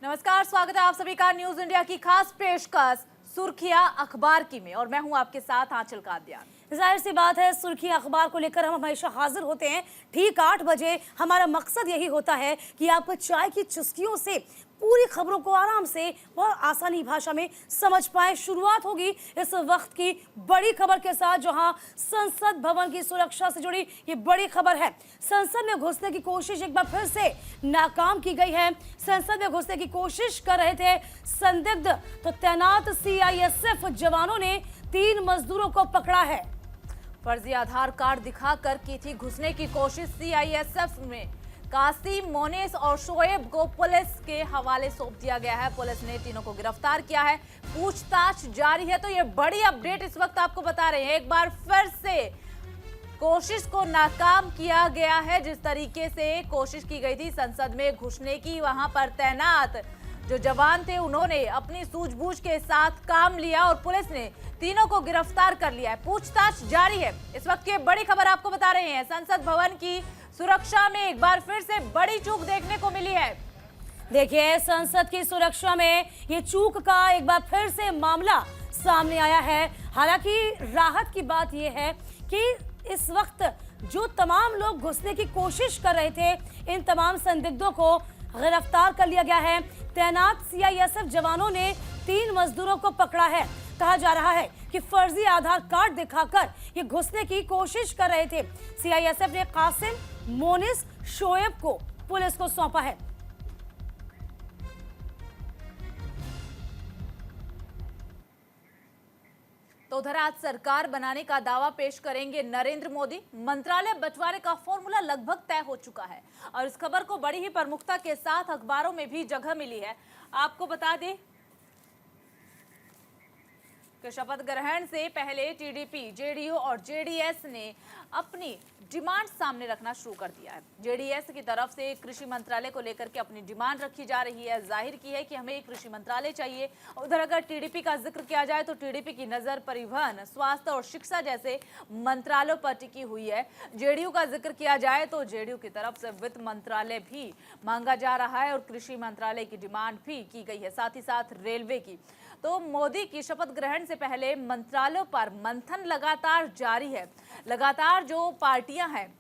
नमस्कार, स्वागत है आप सभी का न्यूज इंडिया की खास पेशकश सुर्खियां अखबार की में और मैं हूं आपके साथ आंचल कादियान। जाहिर सी बात है, सुर्खी अखबार को लेकर हम हमेशा हाजिर होते हैं ठीक 8 बजे। हमारा मकसद यही होता है कि आप चाय की चुस्कियों से पूरी खबरों को आराम से बहुत आसानी भाषा में समझ पाए। शुरुआत होगी इस वक्त की बड़ी खबर के साथ, जहां संसद भवन की सुरक्षा से जुड़ी ये बड़ी खबर है। संसद में घुसने की कोशिश एक बार फिर से नाकाम की गई है। संसद में घुसने की कोशिश कर रहे थे संदिग्ध, तो तैनात सीआईएसएफ जवानों ने 3 मजदूरों को पकड़ा है। फर्जी आधार कार्ड दिखाकर की थी घुसने की कोशिश। सीआईएसएफ में कासिम, मोनिस और शोएब को पुलिस के हवाले सौंप दिया गया है। पुलिस ने तीनों को गिरफ्तार किया है, पूछताछ जारी है। तो ये बड़ी अपडेट इस वक्त आपको बता रहे हैं। एक बार फिर से कोशिश को नाकाम किया गया है। जिस तरीके से कोशिश की गई थी संसद में घुसने की, वहां पर तैनात जो जवान थे उन्होंने अपनी सूझबूझ के साथ काम लिया और पुलिस ने तीनों को गिरफ्तार कर लिया है। पूछताछ जारी है। इस वक्त की बड़ी खबर आपको बता रहे हैं। संसद भवन की सुरक्षा में एक बार फिर से बड़ी चूक देखने को मिली है। देखिए, संसद की सुरक्षा में ये चूक का एक बार फिर से मामला सामने आया है। हालांकि राहत की बात यह है कि इस वक्त जो तमाम लोग घुसने की कोशिश कर रहे थे, इन तमाम संदिग्धों को गिरफ्तार कर लिया गया है। तैनात सीआईएसएफ जवानों ने 3 मजदूरों को पकड़ा है। कहा जा रहा है कि फर्जी आधार कार्ड दिखाकर ये घुसने की कोशिश कर रहे थे। सीआईएसएफ ने कासिम, मोनिस, शोएब को पुलिस को सौंपा है। तो उधर आज सरकार बनाने का दावा पेश करेंगे नरेंद्र मोदी। मंत्रालय बंटवारे का फॉर्मूला लगभग तय हो चुका है और इस खबर को बड़ी ही प्रमुखता के साथ अखबारों में भी जगह मिली है। आपको बता दें कि शपथ ग्रहण से पहले टीडीपी, जेडीयू और जेडीएस ने अपनी डिमांड सामने रखना शुरू कर दिया है। जेडीएस की तरफ से कृषि मंत्रालय को लेकर के अपनी डिमांड रखी जा रही है, जाहिर की है कि हमें एक कृषि मंत्रालय चाहिए। उधर अगर टीडीपी का जिक्र किया जाए तो टीडीपी की नजर परिवहन, स्वास्थ्य और शिक्षा जैसे मंत्रालयों पर टिकी हुई है। जेडीयू का जिक्र किया जाए तो जेडीयू की तरफ से वित्त मंत्रालय भी मांगा जा रहा है और कृषि मंत्रालय की डिमांड भी की गई है, साथ ही साथ रेलवे की। तो मोदी की शपथ ग्रहण से पहले मंत्रालयों पर मंथन लगातार जारी है। लगातार जो पार्टियां हैं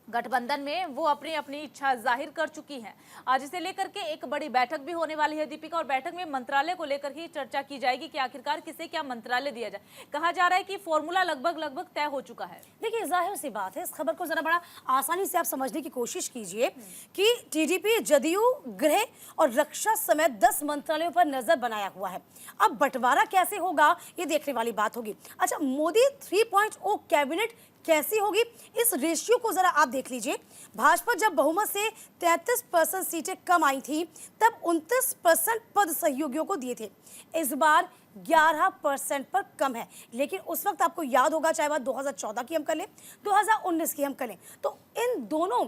गठबंधन में, वो अपनी अपनी इच्छा जाहिर कर चुकी हैं। आज इसे लेकर के एक बड़ी बैठक भी होने वाली है दीपिका, और बैठक में मंत्रालय को लेकर ही चर्चा की जाएगी कि आखिरकार किसे क्या मंत्रालय दिया जाए। कहा जा रहा है कि फॉर्मूला लगभग तय हो चुका है। देखिए, जाहिर सी बात है, इस खबर को जरा बड़ा आसानी से आप समझने की कोशिश कीजिए कि टीडीपी, जदयू, गृह और रक्षा समेत 10 मंत्रालयों पर नजर बनाया हुआ है। अब बंटवारा कैसे होगा ये देखने वाली बात होगी। अच्छा, मोदी 3.0 कैबिनेट कैसी होगी, इस रेशियो को जरा आप देख लीजिए। भाजपा जब बहुमत से 33% सीटें कम आई थी, तब 29% पद सहयोगियों को दिए थे। इस बार 11% पर कम है। लेकिन उस वक्त आपको याद होगा, चाहे बात 2014 की हम कर लें, 2019 की हम कर लें, तो इन दोनों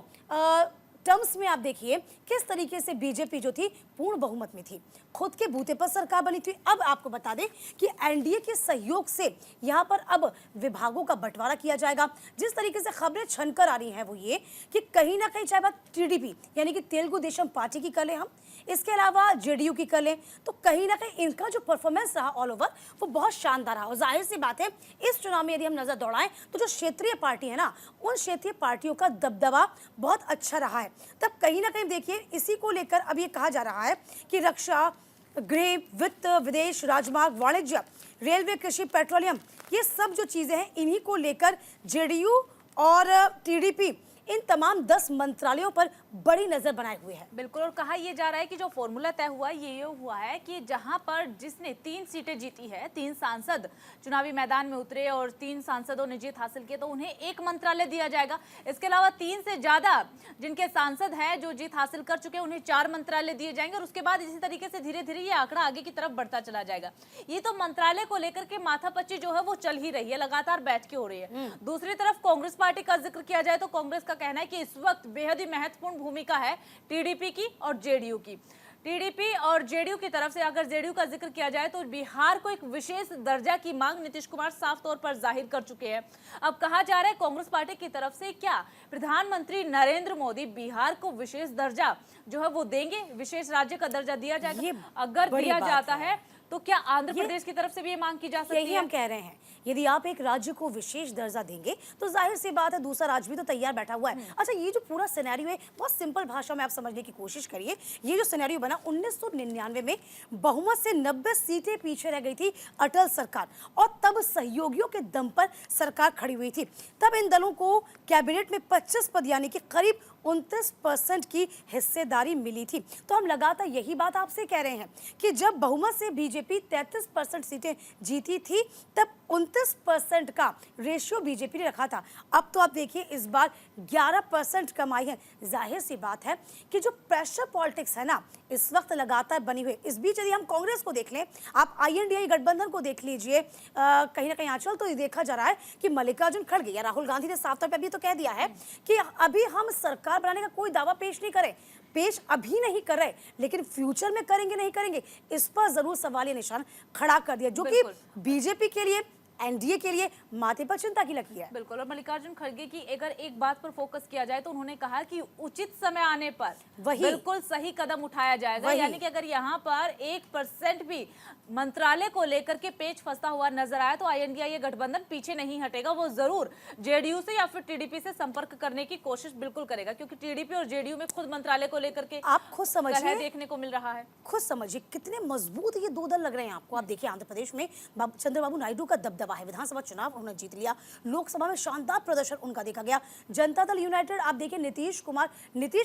टर्म्स में आप देखिए किस तरीके से बीजेपी जो थी पूर्ण बहुमत में थी, खुद के बूते पर सरकार बनी थी। अब आपको बता दें कि एनडीए के सहयोग से यहाँ पर अब विभागों का बंटवारा किया जाएगा। जिस तरीके से खबरें छनकर आ रही हैं वो ये कि कहीं ना कहीं, चाहे बात टीडीपी यानी कि तेलुगु देशम पार्टी की कर लें हम, इसके अलावा जेडीयू की कर लें, तो कहीं ना कहीं इनका जो परफॉर्मेंस रहा ऑल ओवर वो बहुत शानदार रहा। और जाहिर सी बात है, इस चुनाव में यदि हम नजर दौड़ाएं तो जो क्षेत्रीय पार्टी है ना, उन क्षेत्रीय पार्टियों का दबदबा बहुत अच्छा रहा है। तब कहीं ना कहीं देखिए, इसी को लेकर अब ये कहा जा रहा है कि रक्षा, गृह, वित्त, विदेश, राजमार्ग, वाणिज्य, रेलवे, कृषि, पेट्रोलियम, ये सब जो चीजें हैं, इन्हीं को लेकर जेडीयू और टीडीपी इन तमाम 10 मंत्रालयों पर बड़ी नजर बनाए हुए है। बिल्कुल, और कहा यह जा रहा है कि जो फॉर्मूला तय हुआ ये हुआ है कि जहां पर जिसने 3 सीटें जीती है, 3 सांसद चुनावी मैदान में उतरे और 3 सांसदों ने जीत हासिल की, तो उन्हें एक मंत्रालय दिया जाएगा। इसके अलावा 3 से ज्यादा जिनके सांसद हैं जो जीत हासिल कर चुके हैं, उन्हें 4 मंत्रालय दिए जाएंगे और उसके बाद इसी तरीके से धीरे धीरे ये आंकड़ा आगे की तरफ बढ़ता चला जाएगा। ये तो मंत्रालय को लेकर के माथापच्ची जो है वो चल ही रही है, लगातार बैठकें हो रही है। दूसरी तरफ कांग्रेस पार्टी का जिक्र किया जाए तो कांग्रेस का कहना है कि इस वक्त बेहद ही महत्वपूर्ण भूमिका है टीडीपी की और जेडीयू की। टीडीपी और जेडीयू की तरफ से अगर जेडीयू का जिक्र किया जाए तो बिहार को एक विशेष दर्जा की मांग नीतीश कुमार साफ तौर पर जाहिर कर चुके हैं। अब कहा जा रहा है कांग्रेस पार्टी की तरफ से क्या प्रधानमंत्री नरेंद्र मोदी बिहार को विशेष दर्जा जो है वो देंगे, विशेष राज्य का दर्जा दिया जाएगा। अगर दिया जाता है तो क्या आंध्र प्रदेश की तरफ से भी ये मांग की जा सकती है? यही हम कह रहे हैं, यदि आप एक राज्य को विशेष दर्जा देंगे तो जाहिर सी बात है दूसरा राज्य भी तो तैयार बैठा हुआ है। अच्छा, ये जो पूरा सिनेरियो है बहुत सिंपल भाषा में आप समझने की कोशिश करिए। ये जो सिनेरियो बना 1999 में बहुमत से 90 सीटें पीछे रह गई थी अटल सरकार, और तब सहयोगियों के दम पर सरकार खड़ी हुई थी। तब इन दलों को कैबिनेट में 25 पद यानी कि करीब 29% की हिस्सेदारी मिली थी। तो हम लगातार यही बात आपसे कह रहे हैं कि जब बहुमत से बीजेपी 33% सीटें जीती थी तब 29% का रेशियो बीजेपी ने रखा था। अब तो आप देखिए इस बार 11% कमाई है। जाहिर सी बात है कि जो प्रेशर पॉलिटिक्स है ना इस वक्त लगातार बनी हुई। इस बीच यदि हम कांग्रेस को देख लें, आप INDI गठबंधन को देख लीजिए, कहीं ना कहीं आंचल तो ये देखा जा रहा है कि मल्लिकार्जुन खड़गे या राहुल गांधी ने साफ तौर पर अभी तो कह दिया है कि अभी हम सरकार बनाने का कोई दावा पेश नहीं करें, पेश अभी नहीं कर रहे, लेकिन फ्यूचर में करेंगे नहीं करेंगे इस पर जरूर सवालिया निशान खड़ा कर दिया, जो कि बीजेपी के लिए NDA के लिए माथे पर चिंता की लकीर है। बिल्कुल। और मल्लिकार्जुन खड़गे की अगर एक बात पर फोकस किया जाए तो उन्होंने कहा कि उचित समय आने पर बिल्कुल सही कदम उठाया जाएगा। यानी कि अगर यहाँ पर 1% भी मंत्रालय को लेकर के पेच फंसता हुआ नजर आया तो INDI गठबंधन पीछे नहीं हटेगा, वो जरूर जेडीयू से या फिर टीडीपी से संपर्क करने की कोशिश बिल्कुल करेगा, क्योंकि टीडीपी और जेडीयू में खुद मंत्रालय को लेकर के आप खुद समझिए, देखने को मिल रहा है। खुद समझिए कितने मजबूत ये दो दल लग रहे हैं आपको। आप देखिए आंध्र प्रदेश में चंद्रबाबू नायडू का दबदबा है, विधानसभा चुनाव उन्होंने जीत लिया, लोकसभा में शानदार प्रदर्शन उनका देखा गया। जनता दल यूनाइटेड आप देखिए नीतीश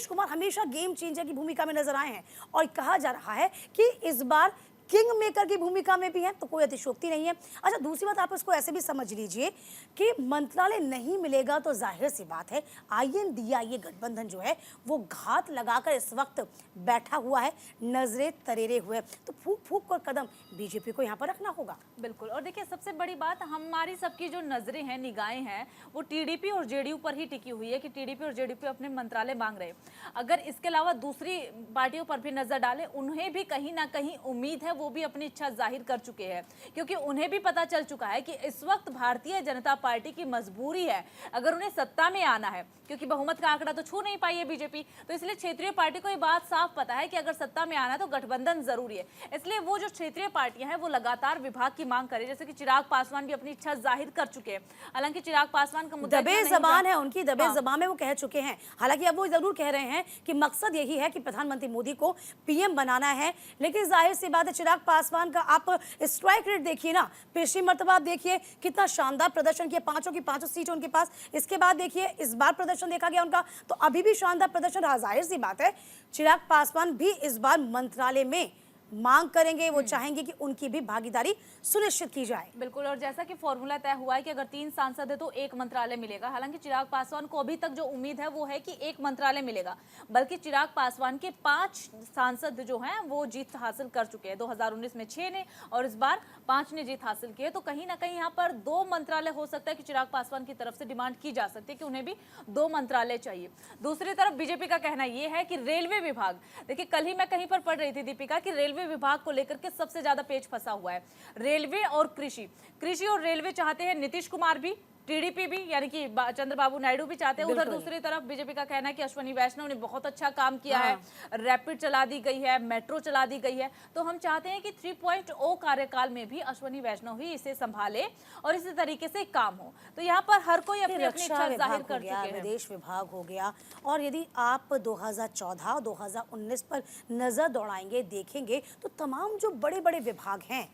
कुमार हमेशा गेम चेंजर की भूमिका में नजर आए हैं और कहा जा रहा है कि इस बार किंग मेकर की भूमिका में भी है, तो कोई अतिशयोक्ति नहीं है। अच्छा, दूसरी बात आप इसको ऐसे भी समझ लीजिए कि मंत्रालय नहीं मिलेगा तो जाहिर सी बात है INDI गठबंधन जो है वो घात लगाकर इस वक्त बैठा हुआ है, नजरे तरेरे हुए, तो फूक फूक कर कदम बीजेपी को यहाँ पर रखना होगा। बिल्कुल। और देखिए सबसे बड़ी बात, हमारी सबकी जो नजरें हैं, निगाहें हैं, वो टीडीपी और जेडीयू पर ही टिकी हुई है कि टीडीपी और जेडीयू अपने मंत्रालय मांग रहे हैं। अगर इसके अलावा दूसरी पार्टियों पर भी नजर डालें, उन्हें भी कहीं ना कहीं उम्मीद है, वो भी अपनी इच्छा जाहिर कर चुके हैं, क्योंकि उन्हें भी पता चल चुका है कि इस वक्त भारतीय जनता पार्टी की मजबूरी है अगर उन्हें सत्ता में आना है, क्योंकि बहुमत का आंकड़ा तो छू नहीं पाई है बीजेपी। तो इसलिए क्षेत्रीय पार्टी को ये बात साफ पता है कि अगर सत्ता में आना है तो गठबंधन जरूरी है। इसलिए वो जो क्षेत्रीय पार्टियां हैं वो लगातार विभाग की मांग करे, जैसे कि चिराग पासवान भी अपनी इच्छा जाहिर कर चुके हैं। हालांकि चिराग पासवान का मुद्दा दबे जबान है उनकी, दबे जबान में वो कह चुके हैं। हालांकि अब वो जरूर कह रहे हैं कि मकसद यही है कि प्रधानमंत्री मोदी को PM बनाना है, लेकिन जाहिर सी बात है चिराग पासवान का आप स्ट्राइक रेट देखिए ना, पिछली मर्तबा देखिए कितना शानदार प्रदर्शन किया, 5 की 5 सीटें उनके पास। इसके बाद देखिए इस बार प्रदर्शन देखा गया उनका, तो अभी भी शानदार प्रदर्शन रहा। जाहिर सी बात है चिराग पासवान भी इस बार मंत्रालय में मांग करेंगे, वो चाहेंगे कि उनकी भी भागीदारी सुनिश्चित की जाए। बिल्कुल। और जैसा कि फॉर्मूला तय हुआ है कि अगर 3 सांसद है तो 1 मंत्रालय मिलेगा। हालांकि चिराग पासवान को अभी तक जो उम्मीद है वो है कि 1 मंत्रालय मिलेगा, बल्कि चिराग पासवान के 5 सांसद जो हैं वो जीत हासिल कर चुके हैं। 2019 में 6 ने और इस बार 5 ने जीत हासिल की है। तो कहीं ना कहीं यहाँ पर 2 मंत्रालय हो सकता है कि चिराग पासवान की तरफ से डिमांड की जा सकती है कि उन्हें भी 2 मंत्रालय चाहिए। दूसरी तरफ बीजेपी का कहना यह है कि रेलवे विभाग, देखिए कल ही मैं कहीं पर पढ़ रही थी दीपिका कि रेलवे विभाग को लेकर के सबसे ज्यादा पेच फंसा हुआ है। रेलवे और कृषि और रेलवे चाहते हैं नीतीश कुमार भी, टीडीपी भी, यानी कि चंद्रबाबू नायडू भी चाहते हैं। उधर दूसरी तरफ बीजेपी का कहना है कि अश्वनी वैष्णव ने बहुत अच्छा काम किया है, रैपिड चला दी गई है, मेट्रो चला दी गई है, तो हम चाहते हैं कि 3.0 कार्यकाल में भी अश्वनी वैष्णव ही इसे संभाले और इसी तरीके से काम हो। तो यहाँ पर हर कोई अपनी अपनी इच्छा जाहिर कर चुके हैं। विदेश विभाग हो गया, और यदि आप 2014 2019 पर नजर दौड़ाएंगे देखेंगे तो तमाम जो बड़े बड़े विभाग हैं,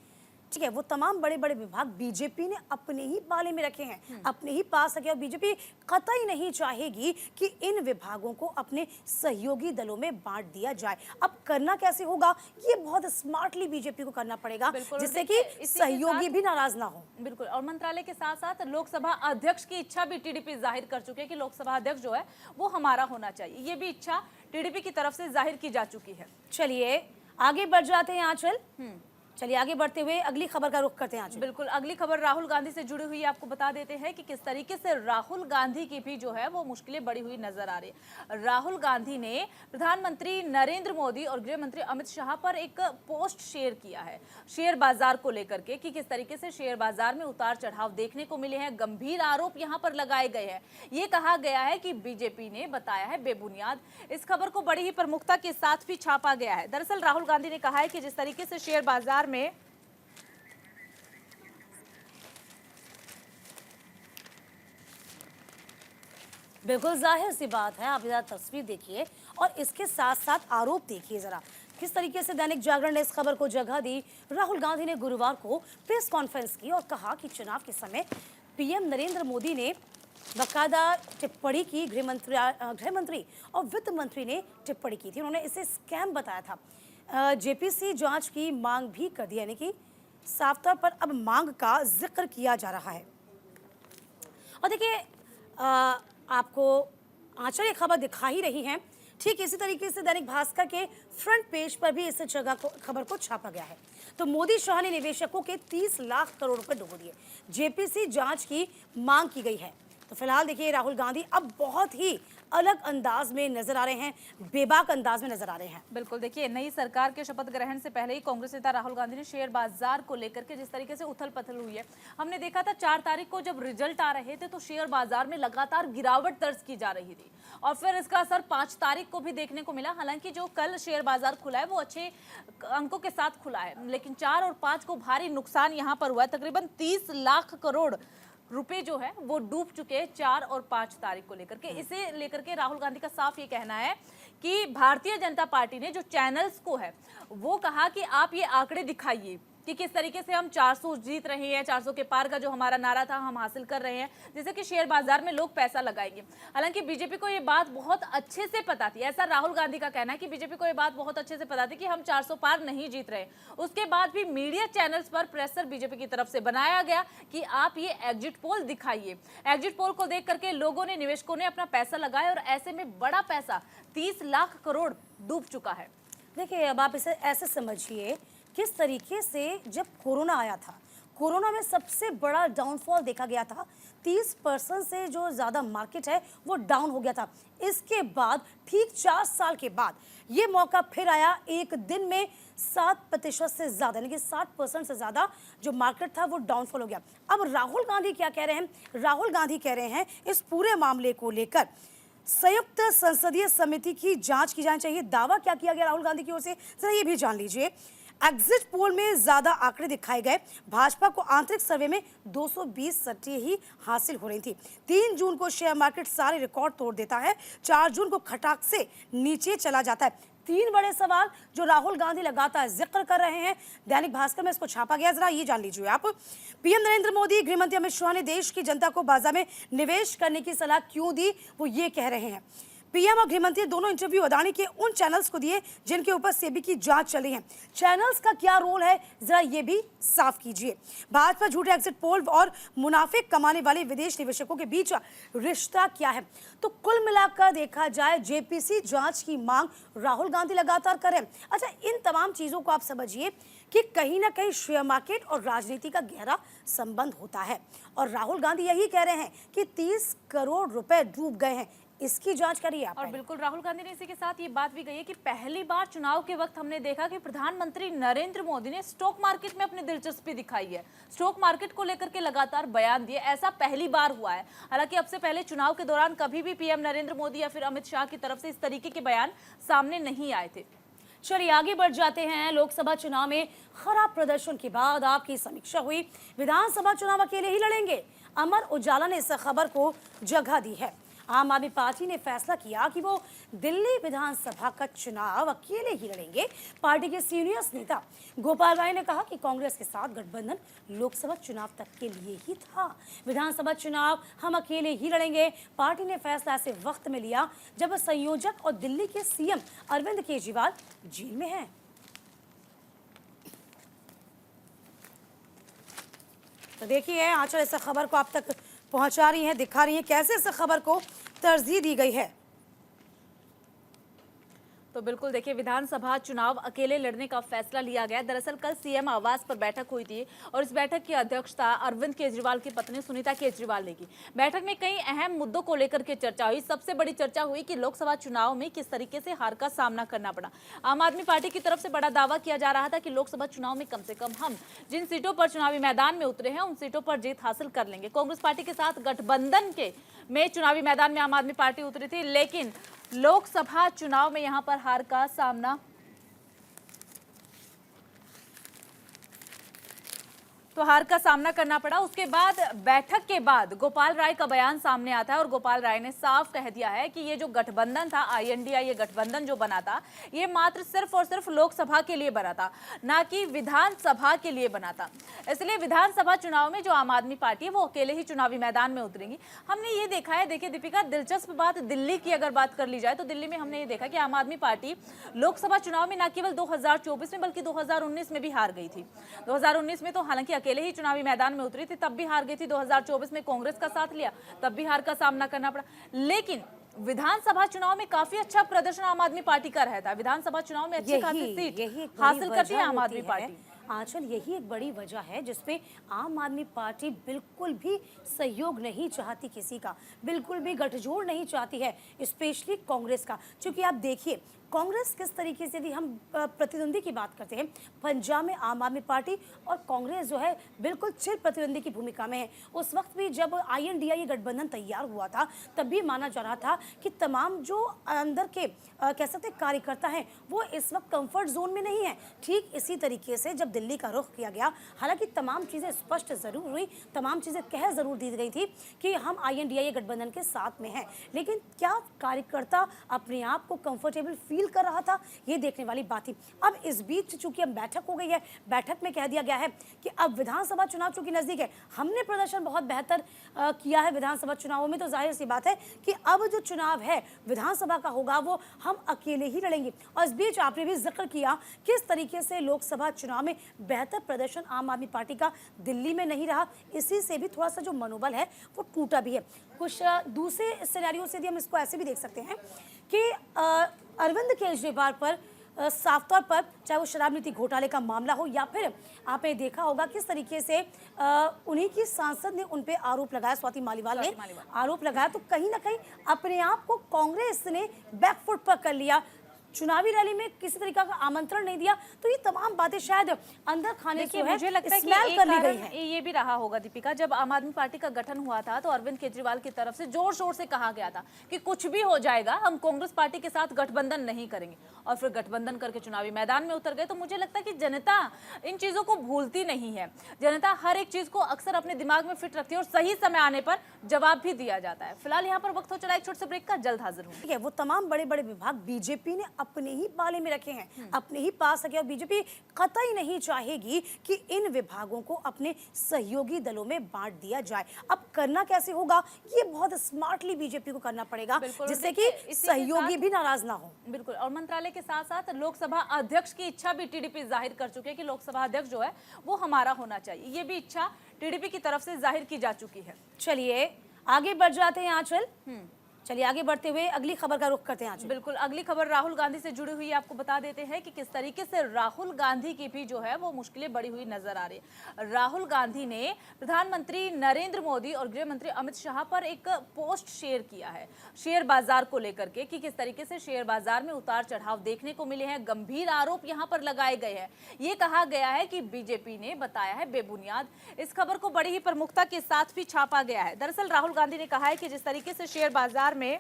ठीक है, वो तमाम बड़े बड़े विभाग बीजेपी ने अपने ही पाले में रखे हैं, अपने ही पास रखे। और बीजेपी कतई नहीं चाहेगी कि इन विभागों को अपने सहयोगी दलों में बांट दिया जाए। अब करना कैसे होगा, ये बहुत स्मार्टली बीजेपी को करना पड़ेगा, जिससे कि सहयोगी भी नाराज ना हो। बिल्कुल। और मंत्रालय के साथ साथ लोकसभा अध्यक्ष की इच्छा भी टीडीपी जाहिर कर चुके हैं कि लोकसभा अध्यक्ष जो है वो हमारा होना चाहिए। ये भी इच्छा टीडीपी की तरफ से जाहिर की जा चुकी है। चलिए आगे बढ़ जाते हैं आंचल। चलिए आगे बढ़ते हुए अगली खबर का रुख करते हैं आज। बिल्कुल, अगली खबर राहुल गांधी से जुड़ी हुई है। आपको बता देते हैं कि किस तरीके से राहुल गांधी की भी जो है वो मुश्किलें बढ़ी हुई नजर आ रही है। राहुल गांधी ने प्रधानमंत्री नरेंद्र मोदी और गृह मंत्री अमित शाह पर एक पोस्ट शेयर किया है शेयर बाजार को लेकर के, कि किस तरीके से शेयर बाजार में उतार चढ़ाव देखने को मिले हैं। गंभीर आरोप यहां पर लगाए गए हैं। ये कहा गया है कि बीजेपी ने बताया है बेबुनियाद। इस खबर को बड़ी ही प्रमुखता के साथ भी छापा गया है। दरअसल राहुल गांधी ने कहा है कि जिस तरीके से शेयर बाजार में बिल्कुल जाहिर सी बात है, आप जरा तस्वीर देखिए और इसके साथ साथ आरोप देखिए जरा किस तरीके से दैनिक जागरण ने इस खबर को जगह दी। राहुल गांधी ने गुरुवार को प्रेस कॉन्फ्रेंस की और कहा कि चुनाव के समय पीएम नरेंद्र मोदी ने बाकायदा टिप्पणी की। गृह मंत्री और वित्त मंत्री ने टिप्पणी की थी। उन्होंने इसे स्कैम बताया था। जेपीसी जांच की मांग भी कर दी, यानी कि साफ तौर पर अब मांग का जिक्र किया जा रहा है। और देखिए आपको आंचल ये खबर दिखा ही रही है। ठीक इसी तरीके से दैनिक भास्कर के फ्रंट पेज पर भी इस जगह को खबर को छापा गया है। तो मोदी शाह ने निवेशकों के 30 लाख करोड़ रुपए डुबो दिए। जेपीसी जांच की मांग की गई है। तो फिलहाल देखिए राहुल गांधी अब बहुत ही अलग अंदाज में नजर आ रहे हैं, बेबाक अंदाज में नजर आ रहे हैं। बिल्कुल, देखिए नई सरकार के शपथ ग्रहण से पहले ही कांग्रेस नेता राहुल गांधी ने शेयर बाजार को लेकर के जिस तरीके से उथल पथल हुई है, हमने देखा था 4 तारीख को जब रिजल्ट आ रहे थे तो शेयर बाजार में लगातार गिरावट दर्ज की जा रही थी और फिर इसका असर 5 तारीख को भी देखने को मिला। हालांकि जो कल शेयर बाजार खुला है वो अच्छे अंकों के साथ खुला है, लेकिन 4 और 5 को भारी नुकसान यहाँ पर हुआ है। तकरीबन 30 लाख करोड़ रुपए जो है वो डूब चुके हैं 4 और 5 तारीख को लेकर के। इसे लेकर के राहुल गांधी का साफ ये कहना है कि भारतीय जनता पार्टी ने जो चैनल्स को है वो कहा कि आप ये आंकड़े दिखाइए कि किस तरीके से हम 400 जीत रहे हैं, 400 के पार का जो हमारा नारा था हम हासिल कर रहे हैं, जैसे कि शेयर बाजार में लोग पैसा लगाएंगे। हालांकि बीजेपी को ये बात बहुत अच्छे से पता थी, ऐसा राहुल गांधी का कहना है कि बीजेपी को ये बात बहुत अच्छे से पता थी कि हम 400 पार नहीं जीत रहे। उसके बाद भी मीडिया चैनल्स पर प्रेशर बीजेपी की तरफ से बनाया गया कि आप ये एग्जिट पोल दिखाइए। एग्जिट पोल को देख करके लोगों ने, निवेशकों ने अपना पैसा लगाया और ऐसे में बड़ा पैसा 30 लाख करोड़ डूब चुका है। देखिए अब आप इसे ऐसे समझिए किस तरीके से जब कोरोना आया था, कोरोना में सबसे बड़ा डाउनफॉल देखा गया था। 30% से जो ज़्यादा मार्केट है वो डाउन हो गया था। इसके बाद ठीक 4 साल के बाद ये मौका फिर आया। एक दिन में 7% से ज़्यादा, यानी कि 60% से ज़्यादा जो मार्केट था वो डाउनफॉल हो गया। अब राहुल गांधी क्या कह रहे हैं? राहुल गांधी कह रहे हैं इस पूरे मामले को लेकर संयुक्त संसदीय समिति की जांच की जानी चाहिए। दावा क्या किया गया राहुल गांधी की ओर से, जरा ये भी जान लीजिए। एग्जिट पोल में ज्यादा आंकड़े दिखाए गए। भाजपा को आंतरिक सर्वे में 220 सीटें ही हासिल हो रही थी। 3 जून को शेयर मार्केट सारे रिकॉर्ड तोड़ देता है, 4 जून को खटाक से नीचे चला जाता है। 3 बड़े सवाल जो राहुल गांधी लगातार जिक्र कर रहे हैं। दैनिक भास्कर में इसको छापा गया, जरा ये जान लीजिए आप। पीएम नरेंद्र मोदी, गृह मंत्री अमित शाह ने देश की जनता को बाजार में निवेश करने की सलाह क्यों दी, वो ये कह रहे हैं। पीएम और गृह मंत्री दोनों इंटरव्यू अदानी के उन चैनल्स को दिए जिनके ऊपर सेबी की जांच चल रही है। चैनल्स का क्या रोल है, जरा ये भी साफ कीजिए। भाजपा झूठे एग्जिट पोल और मुनाफे कमाने वाले विदेश निवेशकों के बीच रिश्ता क्या है? तो कुल मिलाकर देखा जाए जेपीसी जांच की मांग राहुल गांधी लगातार करें। अच्छा, इन तमाम चीजों को आप समझिए कि कहीं ना कहीं शेयर मार्केट और राजनीति का गहरा संबंध होता है और राहुल गांधी यही कह रहे हैं कि 30 करोड़ रुपए डूब गए हैं। इसकी जांच करिए आप। और बिल्कुल राहुल गांधी ने इसी के साथ ये बात भी कही है कि पहली बार चुनाव के वक्त हमने देखा कि प्रधानमंत्री नरेंद्र मोदी ने स्टॉक मार्केट में अपनी दिलचस्पी दिखाई है, स्टॉक मार्केट को लेकर के लगातार बयान दिए। ऐसा पहली बार हुआ है। हालांकि अब से पहले चुनाव के दौरान कभी भी पीएम नरेंद्र मोदी या फिर अमित शाह की तरफ से इस तरीके के बयान सामने नहीं आए थे। चलिए आगे बढ़ जाते हैं। लोकसभा चुनाव में खराब प्रदर्शन के बाद आपकी समीक्षा हुई। विधानसभा चुनाव अकेले ही लड़ेंगे, अमर उजाला ने इस खबर को जगह दी है। आम आदमी पार्टी ने फैसला किया कि वो दिल्ली विधानसभा का चुनाव अकेले ही लड़ेंगे। पार्टी के सीनियर नेता गोपाल राय ने कहा कि कांग्रेस के साथ गठबंधन लोकसभा चुनाव तक के लिए ही था, विधानसभा चुनाव हम अकेले ही लड़ेंगे। पार्टी ने फैसला ऐसे वक्त में लिया जब संयोजक और दिल्ली के सीएम अरविंद केजरीवाल जेल में हैं। तो देखिए आंचल इस खबर को आप तक पहुंचा रही हैं, दिखा रही हैं कैसे इस खबर को तरजीह दी गई है। तो तो बिल्कुल देखिए, विधानसभा चुनाव अकेले लड़ने का फैसला लिया गया। दरअसल कल सीएम आवास पर बैठक हुई थी और इस बैठक की अध्यक्षता अरविंद केजरीवाल की पत्नी सुनीता केजरीवाल ने की। बैठक में कई अहम मुद्दों को लेकर के चर्चा हुई। सबसे बड़ी चर्चा हुई कि लोकसभा चुनाव में किस तरीके से हार का सामना करना पड़ा। आम आदमी पार्टी की तरफ से बड़ा दावा किया जा रहा था कि लोकसभा चुनाव में कम से कम हम जिन सीटों पर चुनावी मैदान में उतरे हैं उन सीटों पर जीत हासिल कर लेंगे। कांग्रेस पार्टी के साथ गठबंधन के में चुनावी मैदान में आम आदमी पार्टी उतरी थी, लेकिन लोकसभा चुनाव में यहां पर हार का सामना करना पड़ा। उसके बाद बैठक के बाद गोपाल राय का बयान सामने आता है और गोपाल राय ने साफ कह दिया है कि ये जो गठबंधन था, INDI ये गठबंधन जो बना था, ये मात्र सिर्फ और सिर्फ लोकसभा के लिए बना था, ना कि विधानसभा के लिए बना था। इसलिए विधानसभा चुनाव में जो आम आदमी पार्टी है वो अकेले ही चुनावी मैदान में उतरेंगी। हमने ये देखा है, देखिए दीपिका, दिलचस्प बात दिल्ली की अगर बात कर ली जाए तो दिल्ली में हमने ये देखा कि आम आदमी पार्टी लोकसभा चुनाव में न केवल 2024 में बल्कि 2019 में भी हार गई थी। 2019 में तो हालांकि अकेले ही चुनावी मैदान में उतरी थी, तब भी हार गई थी। 2024 में कांग्रेस का साथ लिया, तब भी हार का सामना करना पड़ा। लेकिन विधानसभा चुनाव में काफी अच्छा प्रदर्शन आम आदमी पार्टी का रहता है। विधानसभा चुनाव में अच्छी खासी सीट हासिल करती है आम आदमी पार्टी। आंचल, यही एक बड़ी वजह है जिसमें आम आदमी पार्टी बिल्कुल भी सहयोग नहीं चाहती किसी का, बिल्कुल भी गठजोड़ नहीं चाहती है, स्पेशली कांग्रेस का। क्योंकि आप देखिए कांग्रेस किस तरीके से, यदि हम प्रतिद्वंदी की बात करते हैं, पंजाब में आम आदमी पार्टी और कांग्रेस जो है बिल्कुल चिर प्रतिद्वंदी की भूमिका में है। उस वक्त भी जब INDI गठबंधन तैयार हुआ था तब भी माना जा रहा था कि तमाम जो अंदर के कह सकते हैं कार्यकर्ता हैं वो इस वक्त कंफर्ट जोन में नहीं है। ठीक इसी तरीके से जब दिल्ली का रुख किया गया, हालांकि तमाम चीज़ें स्पष्ट जरूर हुई, तमाम चीज़ें कह जरूर दी गई थी कि हम INDI गठबंधन के साथ में हैं, लेकिन क्या कार्यकर्ता अपने आप को कंफर्टेबल फील कर रहा था, ये देखने वाली बात थी। अब इस बीच चूंकि अब बैठक हो गई है, बैठक में कह दिया गया है कि अब विधानसभा चुनाव चूंकि नजदीक है, हमने प्रदर्शन बहुत बेहतर किया है विधानसभा चुनावों में, तो जाहिर सी बात है कि अब जो चुनाव है विधानसभा का होगा वो हम अकेले ही लड़ेंगे। और इस बीच आपने भी जिक्र किया किस तरीके से लोकसभा चुनाव में बेहतर प्रदर्शन आम आदमी पार्टी का दिल्ली में नहीं रहा, इसी से भी थोड़ा सा जो मनोबल है वो टूटा भी है। कुछ दूसरे सिनेरियो से भी हम इसको ऐसे भी देख सकते हैं कि अरविंद केजरीवाल पर साफ तौर पर, चाहे वो शराब नीति घोटाले का मामला हो या फिर आपने देखा होगा किस तरीके से उन्हीं की सांसद ने उन पे आरोप लगाया, स्वाति मालीवाल ने आरोप लगाया, तो कहीं ना कहीं अपने आप को कांग्रेस ने बैकफुट पर कर लिया, चुनावी रैली में किसी तरीका का आमंत्रण नहीं दिया। तो ये तमाम बातें शायद अंदर खाने की मुझे लगता है कि एक कारण ये भी रहा होगा दीपिका, जब आम आदमी पार्टी का गठन हुआ था तो अरविंद केजरीवाल की तरफ से जोर शोर से कहा गया था कि कुछ भी हो जाएगा, हम कांग्रेस पार्टी के साथ गठबंधन नहीं करेंगे, और फिर गठबंधन करके चुनावी मैदान में उतर गए। तो मुझे लगता है कि जनता इन चीजों को भूलती नहीं है, जनता हर एक चीज को अक्सर अपने दिमाग में फिट रखती है और सही समय आने पर जवाब भी दिया जाता है। फिलहाल यहाँ पर वक्त हो चला एक छोटे से ब्रेक का, जल्द हाजिर हूँ। ठीक है, वो तमाम बड़े बड़े विभाग बीजेपी ने अपने ही पाले में रखे हैं, अपने ही पास रखे, और बीजेपी कतई नहीं चाहेगी कि इन विभागों को अपने सहयोगी दलों में बांट दिया जाए। अब करना कैसे होगा, ये बहुत स्मार्टली बीजेपी को करना पड़ेगा, जिससे कि सहयोगी भी नाराज ना हो। बिल्कुल, और मंत्रालय के साथ साथ लोकसभा अध्यक्ष की इच्छा भी टीडीपी जाहिर कर चुकी है कि लोकसभा अध्यक्ष जो है वो हमारा होना चाहिए, ये भी इच्छा टीडीपी की तरफ से जाहिर की जा चुकी है। चलिए आगे बढ़ जाते हैं आंचल, चलिए आगे बढ़ते हुए अगली खबर का रुख करते हैं आज। बिल्कुल, अगली खबर राहुल गांधी से जुड़ी हुई है। आपको बता देते हैं कि किस तरीके से राहुल गांधी की भी जो है वो मुश्किलें बढ़ी हुई नजर आ रही है। राहुल गांधी ने प्रधानमंत्री नरेंद्र मोदी और गृह मंत्री अमित शाह पर एक पोस्ट शेयर किया है शेयर बाजार को लेकर के, कि किस तरीके से शेयर बाजार में उतार चढ़ाव देखने को मिले हैं, गंभीर आरोप यहाँ पर लगाए गए हैं। ये कहा गया है कि बीजेपी ने बताया है बेबुनियाद। इस खबर को बड़ी ही प्रमुखता के साथ भी छापा गया है। दरअसल राहुल गांधी ने कहा है कि जिस तरीके से शेयर बाजार में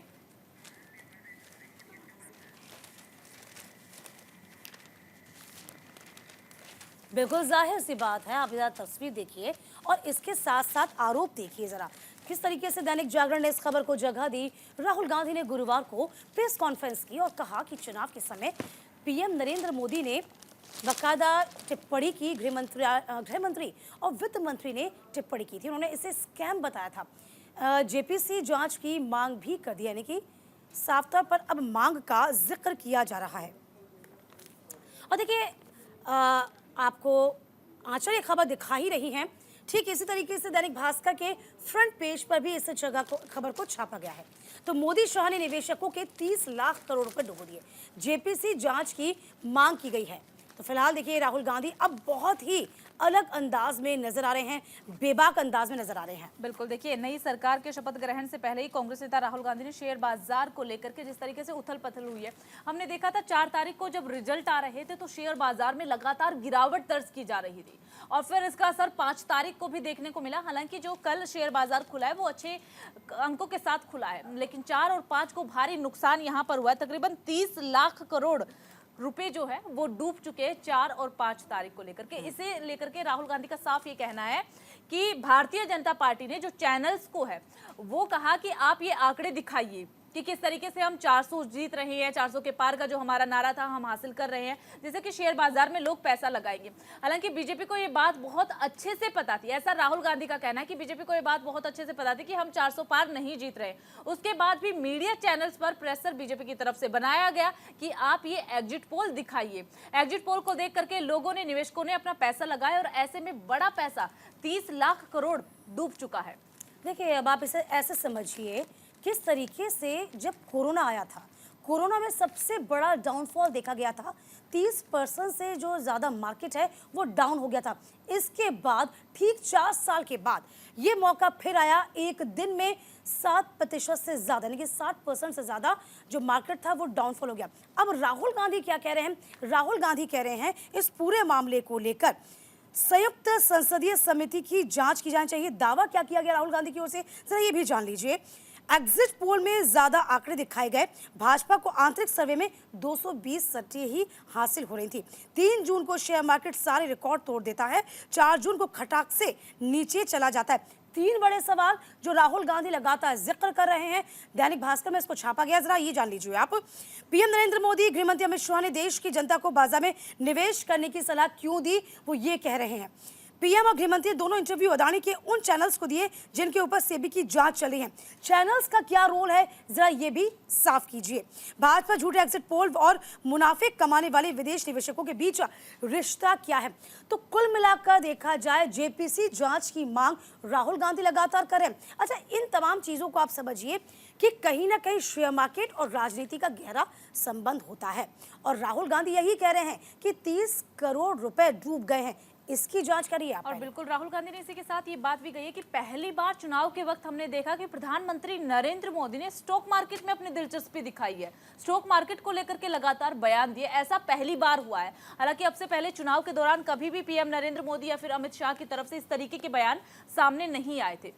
बिल्कुल जाहिर सी बात है, आप जरा तस्वीर देखिए और इसके साथ साथ आरोप देखिए जरा किस तरीके से दैनिक जागरण ने इस खबर को जगह दी। राहुल गांधी ने गुरुवार को प्रेस कॉन्फ्रेंस की और कहा कि चुनाव के समय पीएम नरेंद्र मोदी ने बाकायदा टिप्पणी की, गृह मंत्री और वित्त मंत्री ने टिप्पणी की थी, उन्होंने इसे स्कैम बताया था। जेपीसी जांच की मांग भी कर दी, यानी कि साफ तौर पर अब मांग का जिक्र किया जा रहा है। और देखिए आपको आंचल ये खबर दिखा ही रही है, ठीक इसी तरीके से दैनिक भास्कर के फ्रंट पेज पर भी इस जगह को खबर को छापा गया है। तो मोदी शाह ने निवेशकों के 30 लाख करोड़ रुपए डुबो दिए, जेपीसी जांच की मांग की गई है। तो फिलहाल देखिए राहुल गांधी अब बहुत ही अलग अंदाज में नजर आ रहे हैं, बेबाक अंदाज में नजर आ रहे हैं। बिल्कुल, देखिए नई सरकार के शपथ ग्रहण से पहले ही कांग्रेस नेता राहुल गांधी ने शेयर बाजार को लेकर के जिस तरीके से उथल पथल हुई है, हमने देखा था 4 तारीख को जब रिजल्ट आ रहे थे तो शेयर बाजार में लगातार गिरावट दर्ज की जा रही थी और फिर इसका असर 5 तारीख को भी देखने को मिला। हालांकि जो कल शेयर बाजार खुला है वो अच्छे अंकों के साथ खुला है, लेकिन 4 और 5 को भारी नुकसान यहाँ पर हुआ है। तकरीबन 30 लाख करोड़ रुपए जो है वो डूब चुके हैं 4 और 5 तारीख को लेकर के। इसे लेकर के राहुल गांधी का साफ ये कहना है कि भारतीय जनता पार्टी ने जो चैनल्स को है वो कहा कि आप ये आंकड़े दिखाइए कि किस तरीके से हम 400 जीत रहे हैं, 400 के पार का जो हमारा नारा था हम हासिल कर रहे हैं, जैसे कि शेयर बाजार में लोग पैसा लगाएंगे। हालांकि बीजेपी को ये बात बहुत अच्छे से पता थी, ऐसा राहुल गांधी का कहना है कि बीजेपी को ये बात बहुत अच्छे से पता थी कि हम 400 पार नहीं जीत रहे। उसके बाद भी मीडिया चैनल्स पर प्रेशर बीजेपी की तरफ से बनाया गया कि आप ये एग्जिट पोल दिखाइए। एग्जिट पोल को देख करके लोगों ने, निवेशकों ने अपना पैसा लगाया और ऐसे में बड़ा पैसा 30 लाख करोड़ डूब चुका है। देखिए अब आप इसे ऐसे समझिए, किस तरीके से जब कोरोना आया था, कोरोना में सबसे बड़ा डाउनफॉल देखा गया था, 30% से जो ज़्यादा मार्केट है वो डाउन हो गया था। इसके बाद ठीक 4 साल के बाद ये मौका फिर आया, एक दिन में 7% से ज़्यादा यानी कि 60% से ज़्यादा जो मार्केट था वो डाउनफॉल हो गया। अब राहुल गांधी क्या कह रहे हैं? राहुल गांधी कह रहे हैं इस पूरे मामले को लेकर संयुक्त संसदीय समिति की जांच की जानी चाहिए। दावा क्या किया गया राहुल गांधी की ओर से, जरा ये भी जान लीजिए। एग्जिट पोल में ज्यादा आंकड़े दिखाए गए, भाजपा को आंतरिक सर्वे में 220 सीटें ही हासिल हो रही थी। 3 जून को शेयर मार्केट सारे रिकॉर्ड तोड़ देता है, 4 जून को खटाक से नीचे चला जाता है। 3 बड़े सवाल जो राहुल गांधी लगातार जिक्र कर रहे हैं, दैनिक भास्कर में इसको छापा गया, जरा ये जान लीजिए आप। पीएम नरेंद्र मोदी, गृहमंत्री अमित शाह ने देश की जनता को बाजार में निवेश करने की सलाह क्यों दी, वो ये कह रहे हैं। पीएम और गृहमंत्री दोनों इंटरव्यू अदानी के उन चैनल्स को दिए जिनके ऊपर सेबी की जांच चल रही है। चैनल्स का क्या रोल है, जरा ये भी साफ कीजिए। भाजपा झूठे एग्जिट पोल और मुनाफे कमाने वाले विदेश निवेशकों के बीच रिश्ता क्या है? तो कुल मिलाकर देखा जाए जेपीसी जांच की मांग राहुल गांधी लगातार करें। अच्छा, इन तमाम चीजों को आप समझिए कि कहीं ना कहीं शेयर मार्केट और राजनीति का गहरा संबंध होता है और राहुल गांधी यही कह रहे हैं कि 30 करोड़ रुपए डूब गए हैं, इसकी जांच करिए आप। और बिल्कुल राहुल गांधी ने इसी के साथ ये बात भी कही है कि पहली बार चुनाव के वक्त हमने देखा कि प्रधानमंत्री नरेंद्र मोदी ने स्टॉक मार्केट में अपनी दिलचस्पी दिखाई है, स्टॉक मार्केट को लेकर के लगातार बयान दिए, ऐसा पहली बार हुआ है। हालांकि अब से पहले चुनाव के दौरान कभी भी पीएम नरेंद्र मोदी या फिर अमित शाह की तरफ से इस तरीके के बयान सामने नहीं आए थे।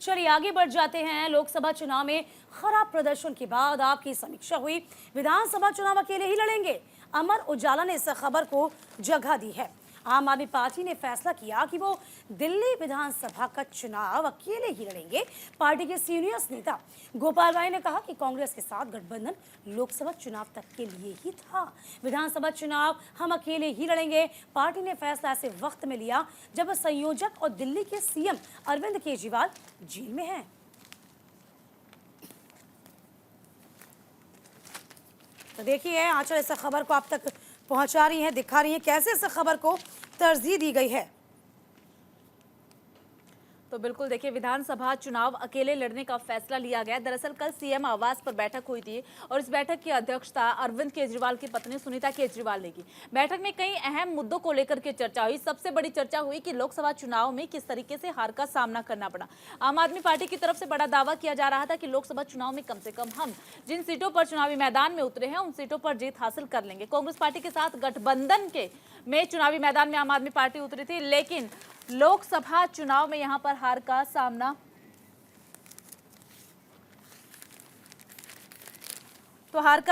चलिए आगे बढ़ जाते हैं। लोकसभा चुनाव में खराब प्रदर्शन के बाद आपकी समीक्षा हुई, विधानसभा चुनाव अकेले ही लड़ेंगे, अमर उजाला ने इस खबर को जगह दी है। आम आदमी पार्टी ने फैसला किया कि वो दिल्ली विधानसभा का चुनाव अकेले ही लड़ेंगे। पार्टी के सीनियर नेता गोपाल राय ने कहा कि कांग्रेस के साथ गठबंधन लोकसभा चुनाव तक के लिए ही था, विधानसभा चुनाव हम अकेले ही लड़ेंगे। पार्टी ने फैसला ऐसे वक्त में लिया जब संयोजक और दिल्ली के सीएम अरविंद केजरीवाल जेल में हैं। तो देखिए आंचल इस खबर को आप तक पहुंचा रही हैं, दिखा रही हैं कैसे इस खबर को तरजीह दी गई है। तो बिल्कुल देखिए विधानसभा चुनाव अकेले लड़ने का फैसला लिया गया। दरअसल कल सीएम आवास पर बैठक हुई थी और इस बैठक की अध्यक्षता अरविंद केजरीवाल की पत्नी सुनीता केजरीवाल ने की। बैठक में कई अहम मुद्दों को लेकर के चर्चा हुई। सबसे बड़ी चर्चा हुई कि लोकसभा चुनाव में किस तरीके से हार का सामना करना पड़ा। आम आदमी पार्टी की तरफ से बड़ा दावा किया जा रहा था कि लोकसभा चुनाव में कम से कम हम जिन सीटों पर चुनावी मैदान में उतरे हैं उन सीटों पर जीत हासिल कर लेंगे। कांग्रेस पार्टी के साथ गठबंधन के में चुनावी मैदान में आम आदमी पार्टी उतरी थी, लेकिन लोकसभा चुनाव में यहां पर हार का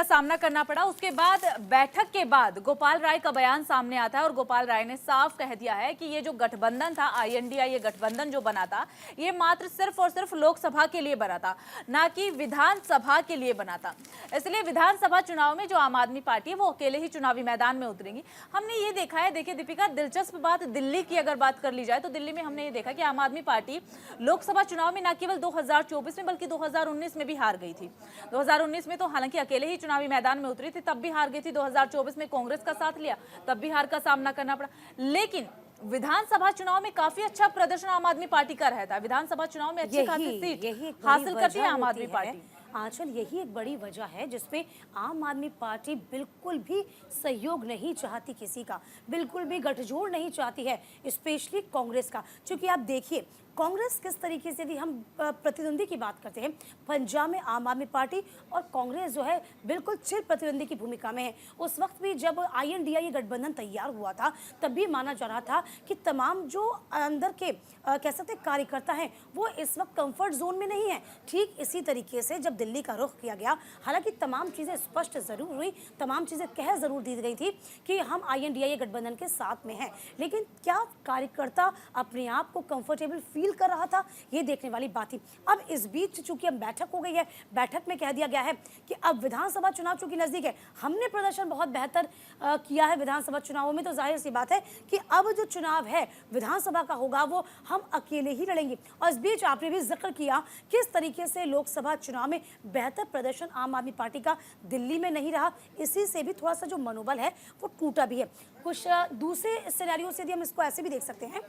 सामना करना पड़ा। उसके बाद बैठक के बाद गोपाल राय का बयान सामने आता है और गोपाल राय ने साफ कह दिया है कि ये जो गठबंधन था INDI, ये गठबंधन जो बना था ये मात्र सिर्फ और सिर्फ लोकसभा के लिए बना था, ना कि विधानसभा के लिए बना था। इसलिए विधानसभा चुनाव में जो आम आदमी पार्टी है वो अकेले ही चुनावी मैदान में उतरेंगी। हमने ये देखा है, देखिए दीपिका, दिलचस्प बात दिल्ली की अगर बात कर ली जाए तो दिल्ली में हमने ये देखा कि आम आदमी पार्टी लोकसभा चुनाव में न केवल 2024 में बल्कि 2019 में भी हार गई थी। 2019 में तो हालांकि अकेले ही चुनावी मैदान में उतरी थी, तब भी हार गई थी। 2024 में कांग्रेस का साथ लिया, तब भी हार का सामना करना पड़ा। लेकिन विधानसभा चुनाव में काफी अच्छा प्रदर्शन आम आदमी पार्टी का रहता है, विधानसभा चुनाव में अच्छी खासी सीट हासिल करती है आम आदमी पार्टी। आंचल, यही एक बड़ी वजह है जिसमें आम आदमी पार्टी बिल्कुल भी सहयोग नहीं चाहती किसी का, बिल्कुल भी गठजोड़ नहीं चाहती है, स्पेशली कांग्रेस का। क्योंकि आप देखिए कांग्रेस किस तरीके से, यदि हम प्रतिद्वंदी की बात करते हैं, पंजाब में आम आदमी पार्टी और कांग्रेस जो है बिल्कुल चिर प्रतिद्वंदी की भूमिका में है। उस वक्त भी जब INDA गठबंधन तैयार हुआ था तब भी माना जा रहा था कि तमाम जो अंदर के कह सकते कार्यकर्ता हैं वो इस वक्त कंफर्ट जोन में नहीं है। ठीक इसी तरीके से जब दिल्ली का रुख किया गया, हालांकि तमाम चीज़ें स्पष्ट जरूर हुई, तमाम चीज़ें कह जरूर दी गई थी कि हम INDA गठबंधन के साथ में हैं, लेकिन क्या कार्यकर्ता अपने आप को कंफर्टेबल फील कर रहा था, ये देखने वाली बात थी। अब इस बीच चूंकि अब बैठक हो गई है, बैठक में कह दिया गया है कि अब विधानसभा चुनाव चूंकि नजदीक है, हमने प्रदर्शन बहुत बेहतर किया है विधानसभा चुनावों में, तो जाहिर सी बात है कि अब जो चुनाव है विधानसभा का होगा वो हम अकेले ही लड़ेंगे। और इस बीच आपने भी जिक्र किया किस तरीके से लोकसभा चुनाव में बेहतर प्रदर्शन आम आदमी पार्टी का दिल्ली में नहीं रहा, इसी से भी थोड़ा सा जो मनोबल है वो टूटा भी है। कुछ दूसरे सिनेरियो से हम इसको ऐसे भी देख सकते हैं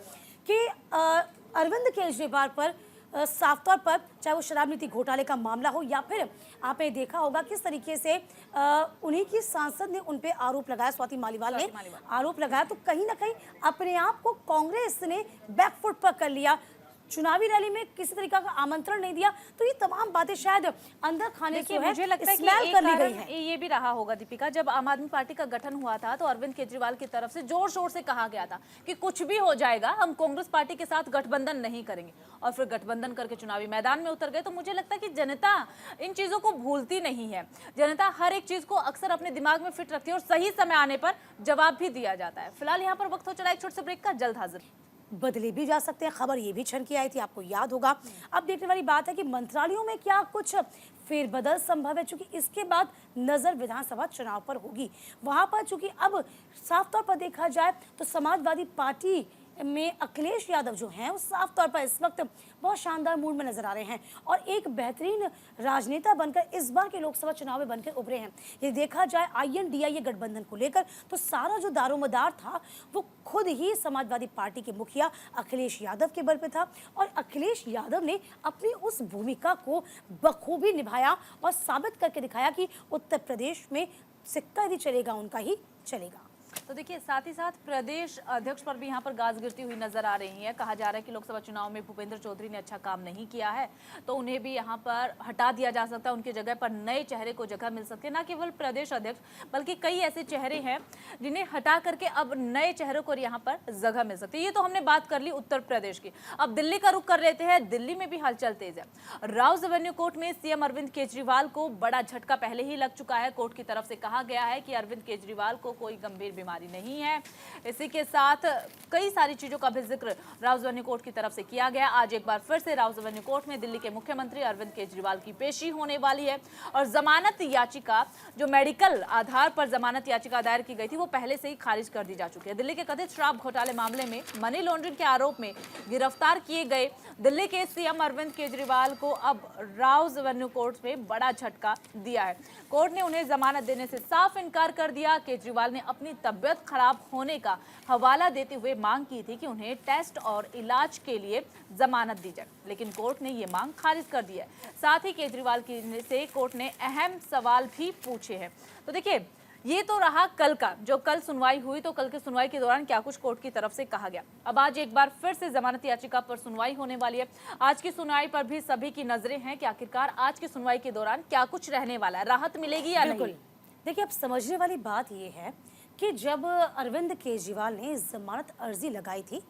कि अरविंद केजरीवाल पर साफ तौर पर, चाहे वो शराब नीति घोटाले का मामला हो या फिर आपने देखा होगा किस तरीके से उन्हीं की सांसद ने उन पे आरोप लगाया, स्वाति मालीवाल ने आरोप लगाया, तो कहीं ना कहीं अपने आप को कांग्रेस ने बैकफुट पर कर लिया, चुनावी रैली में किसी तरीका का आमंत्रण नहीं दिया। तो ये तमाम बातें शायद अंदर खाने से मुझे लगता है कि एक कारण ये भी रहा होगा दीपिका, जब आम आदमी पार्टी का गठन हुआ था तो अरविंद केजरीवाल की तरफ से जोर शोर से कहा गया था कि कुछ भी हो जाएगा हम कांग्रेस पार्टी के साथ गठबंधन नहीं करेंगे, और फिर गठबंधन करके चुनावी मैदान में उतर गए। तो मुझे लगता है कि जनता इन चीजों को भूलती नहीं है, जनता हर एक चीज को अक्सर अपने दिमाग में फिट रखती है और सही समय आने पर जवाब भी दिया जाता है। फिलहाल यहाँ पर वक्त हो चला एक छोटे से ब्रेक का, जल्द हाजिर। बदले भी जा सकते हैं, खबर ये भी छन की आई थी, आपको याद होगा। अब देखने वाली बात है कि मंत्रालयों में क्या कुछ फेरबदल संभव है, चूंकि इसके बाद नजर विधानसभा चुनाव पर होगी। वहां पर चूंकि अब साफ तौर पर देखा जाए तो समाजवादी पार्टी में अखिलेश यादव जो हैं वो साफ तौर पर इस वक्त बहुत शानदार मूड में नजर आ रहे हैं और एक बेहतरीन राजनेता बनकर इस बार के लोकसभा चुनाव में बनकर उभरे हैं। ये देखा जाए INDA गठबंधन को लेकर तो सारा जो दारोमदार था वो खुद ही समाजवादी पार्टी के मुखिया अखिलेश यादव के बल पे था, और अखिलेश यादव ने अपनी उस भूमिका को बखूबी निभाया और साबित करके दिखाया कि उत्तर प्रदेश में सिक्का यदि चलेगा उनका ही चलेगा। तो देखिए साथ ही साथ प्रदेश अध्यक्ष पर भी यहाँ पर गाज गिरती हुई नजर आ रही है। कहा जा रहा है कि लोकसभा चुनाव में भूपेंद्र चौधरी ने अच्छा काम नहीं किया है तो उन्हें भी यहाँ पर हटा दिया जा सकता है, उनकी जगह पर नए चेहरे को जगह मिल सकती है। न केवल प्रदेश अध्यक्ष बल्कि कई ऐसे चेहरे हैं जिन्हें हटा करके अब नए चेहरों को यहाँ पर जगह मिल सकती है। ये तो हमने बात कर ली उत्तर प्रदेश की, अब दिल्ली का रुख कर लेते हैं। दिल्ली में भी हलचल तेज है। राउज एवेन्यू कोर्ट में CM अरविंद केजरीवाल को बड़ा झटका पहले ही लग चुका है। कोर्ट की तरफ से कहा गया है कि अरविंद केजरीवाल को कोई गंभीर बीमारी नहीं है। इसी के साथ कई सारी चीजों का भी जिक्र राउज एवेन्यू कोर्ट की तरफ से किया गया। आज एक बार फिर से राउज एवेन्यू कोर्ट में दिल्ली के मुख्यमंत्री अरविंद केजरीवाल की पेशी होने वाली है और जमानत याचिका, जो मेडिकल आधार पर जमानत याचिका दायर की गई थी, वो पहले से ही खारिज कर दी जा चुकी है। दिल्ली के कथित शराब घोटाले मामले में मनी लॉन्ड्रिंग के आरोप में गिरफ्तार किए गए दिल्ली के CM अरविंद केजरीवाल को अब राउज एवेन्यू कोर्ट में बड़ा झटका दिया है। कोर्ट ने उन्हें जमानत देने से साफ इनकार कर दिया। केजरीवाल ने अपनी तबियत खराब होने का हवाला देते हुए मांग की थी कि उन्हें टेस्ट और इलाज के लिए जमानत दी जाए, लेकिन कोर्ट ने ये मांग खारिज कर दी है। साथ ही केजरीवाल से कोर्ट ने अहम सवाल भी पूछे हैं। तो देखिए ये तो रहा कल का, जो कल सुनवाई हुई, तो कल की सुनवाई के दौरान क्या कुछ कोर्ट की तरफ से कहा गया। अब आज एक बार फिर से जमानत याचिका पर सुनवाई होने वाली है। आज की सुनवाई पर भी सभी की नजरें हैं कि आखिरकार आज की सुनवाई के दौरान क्या कुछ रहने वाला है, राहत मिलेगी या नहीं। देखिए अब समझने वाली बात ये है कि जब अरविंद केजरीवाल ने जमानत अर्जी लगाई थी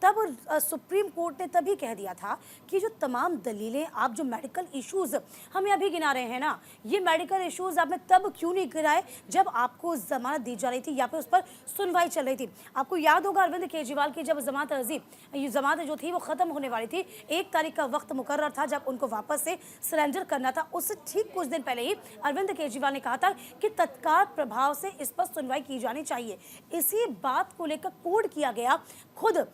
तब सुप्रीम कोर्ट ने तभी कह दिया था कि जो तमाम दलीलें, आप जो मेडिकल इश्यूज हमें अभी गिना रहे हैं ना, ये मेडिकल इश्यूज आपने तब क्यों नहीं गिनाए जब आपको जमानत दी जा रही थी या फिर उस पर सुनवाई चल रही थी। आपको याद होगा अरविंद केजरीवाल की जब जमानत अर्जी, ये जमानत जो थी वो खत्म होने वाली थी, 1 तारीख का वक्त मुकर्रर था जब उनको वापस से सरेंडर करना था। उससे ठीक कुछ दिन पहले ही अरविंद केजरीवाल ने कहा था कि तत्काल प्रभाव से इस पर सुनवाई की जानी चाहिए। इसी बात को लेकर कोर्ट किया गया। खुद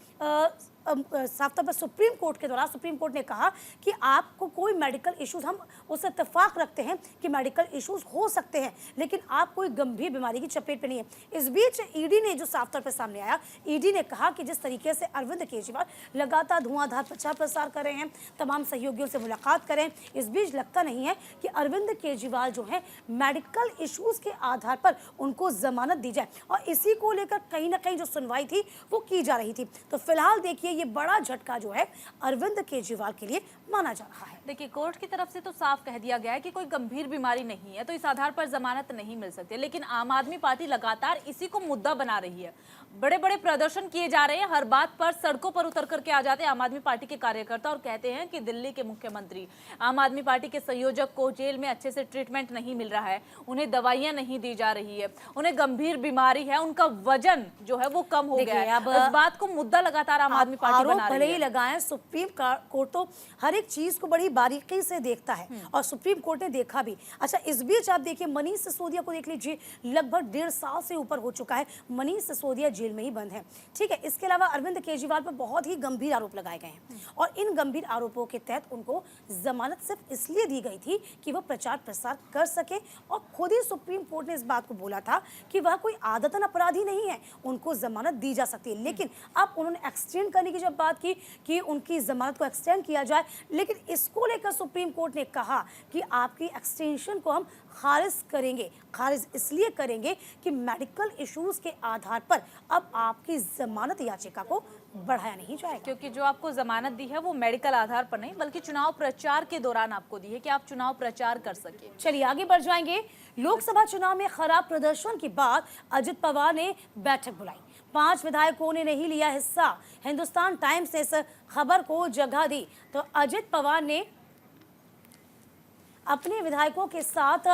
साफ तौर पर सुप्रीम कोर्ट के द्वारा सुप्रीम कोर्ट ने कहा कि आपको कोई मेडिकल इश्यूज, हम उससे इत्तेफाक रखते हैं कि मेडिकल इश्यूज हो सकते हैं, लेकिन आप कोई गंभीर बीमारी की चपेट में नहीं है। इस बीच ईडी ने जो साफ तौर पर सामने आया, ईडी ने कहा कि जिस तरीके से अरविंद केजरीवाल लगातार धुआंधार प्रचार प्रसार कर रहे हैं, तमाम सहयोगियों से मुलाकात करें, इस बीच लगता नहीं है कि अरविंद केजरीवाल जो है मेडिकल इश्यूज के आधार पर उनको जमानत दी जाए, और इसी को लेकर कहीं ना कहीं जो सुनवाई थी वो की जा रही थी। तो फिलहाल देखिए ये बड़ा झटका जो है अरविंद केजरीवाल के लिए माना जा रहा है। देखिए, कोर्ट की तरफ से तो साफ कह दिया गया है कि कोई गंभीर बीमारी नहीं है, तो इस आधार पर जमानत नहीं मिल सकती, लेकिन आम आदमी पार्टी लगातार इसी को मुद्दा बना रही है। बड़े बड़े प्रदर्शन किए जा रहे हैं, हर बात पर सड़कों पर उतर करके आ जाते हैं आम आदमी पार्टी के कार्यकर्ता और कहते हैं कि दिल्ली के मुख्यमंत्री, आम आदमी पार्टी के संयोजक को जेल में अच्छे से ट्रीटमेंट नहीं मिल रहा है, उन्हें दवाइयां नहीं दी जा रही है, उन्हें गंभीर बीमारी है, उनका वजन जो है वो कम हो गया है। इस बात को मुद्दा लगातार आम आदमी पार्टी बना रही है। भले ही लगाएं, सुप्रीम कोर्ट तो हर एक चीज को बड़ी बारीकी से देखता है और सुप्रीम कोर्ट ने देखा भी। अच्छा, इस बीच आप देखिए मनीष सिसोदिया को देख लीजिए, लगभग 1.5 साल से ऊपर हो चुका है मनीष सिसोदिया जेल में ही बंद है। ठीक है, इसके अलावा अरविंद केजरीवाल पर बहुत ही गंभीर आरोप लगाए गए हैं और इन गंभीर आरोपों के तहत उनको जमानत सिर्फ इसलिए दी गई थी कि वह प्रचार प्रसार कर सके, और खुद ही सुप्रीम कोर्ट ने इस बात को बोला था कि वह कोई आदतन अपराधी नहीं है, उनको जमानत दी जा सकती है। लेकिन अब उन्होंने एक्सटेंड करने की जब बात की कि उनकी जमानत को एक्सटेंड किया जाए, लेकिन इसको लेकर सुप्रीम कोर्ट ने कहा कि आपकी एक्सटेंशन को हम खारिज करेंगे। खारिज इसलिए करेंगे कि मेडिकल इश्यूज के आधार पर अब आपकी जमानत याचिका को बढ़ाया नहीं जाएगा, क्योंकि जो आपको जमानत दी है वो मेडिकल आधार पर नहीं बल्कि चुनाव प्रचार के दौरान आपको दी है कि आप चुनाव प्रचार कर सके। चलिए आगे बढ़ जाएंगे। लोकसभा चुनाव में खराब प्रदर्शन के बाद अजित पवार ने बैठक बुलाई, 5 विधायकों ने नहीं लिया हिस्सा। हिंदुस्तान टाइम्स ने इस खबर को जगह दी। तो अजित पवार ने अपने विधायकों के साथ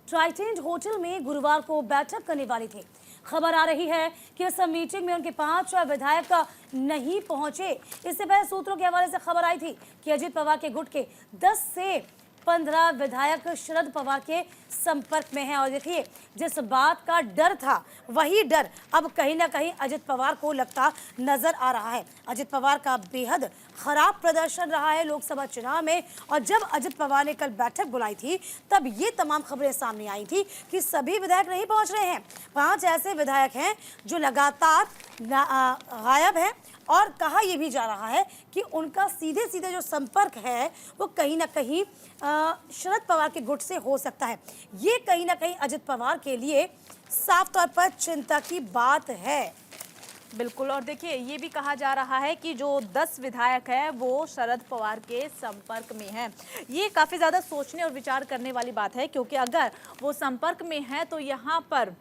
ट्राइडेंट होटल में गुरुवार को बैठक करने वाले थे। खबर आ रही है कि इस मीटिंग में उनके 5 विधायक नहीं पहुंचे। इससे पहले सूत्रों के हवाले से खबर आई थी कि अजित पवार के गुट के 10 से 15 विधायक शरद पवार के संपर्क में हैं, और देखिए जिस बात का डर था वही डर अब कहीं ना कहीं अजित पवार को लगता नजर आ रहा है। अजित पवार का बेहद खराब प्रदर्शन रहा है लोकसभा चुनाव में, और जब अजित पवार ने कल बैठक बुलाई थी तब ये तमाम खबरें सामने आई थी कि सभी विधायक नहीं पहुंच रहे हैं। 5 ऐसे विधायक हैं जो लगातार गायब हैं, और कहा यह भी जा रहा है कि उनका सीधे सीधे जो संपर्क है वो कहीं ना कहीं शरद पवार के गुट से हो सकता है। ये कहीं ना कहीं अजित पवार के लिए साफ तौर पर चिंता की बात है। बिल्कुल, और देखिए ये भी कहा जा रहा है कि जो 10 विधायक हैं वो शरद पवार के संपर्क में हैं। ये काफ़ी ज़्यादा सोचने और विचार करने वाली बात है, क्योंकि अगर वो संपर्क में हैं तो यहाँ पर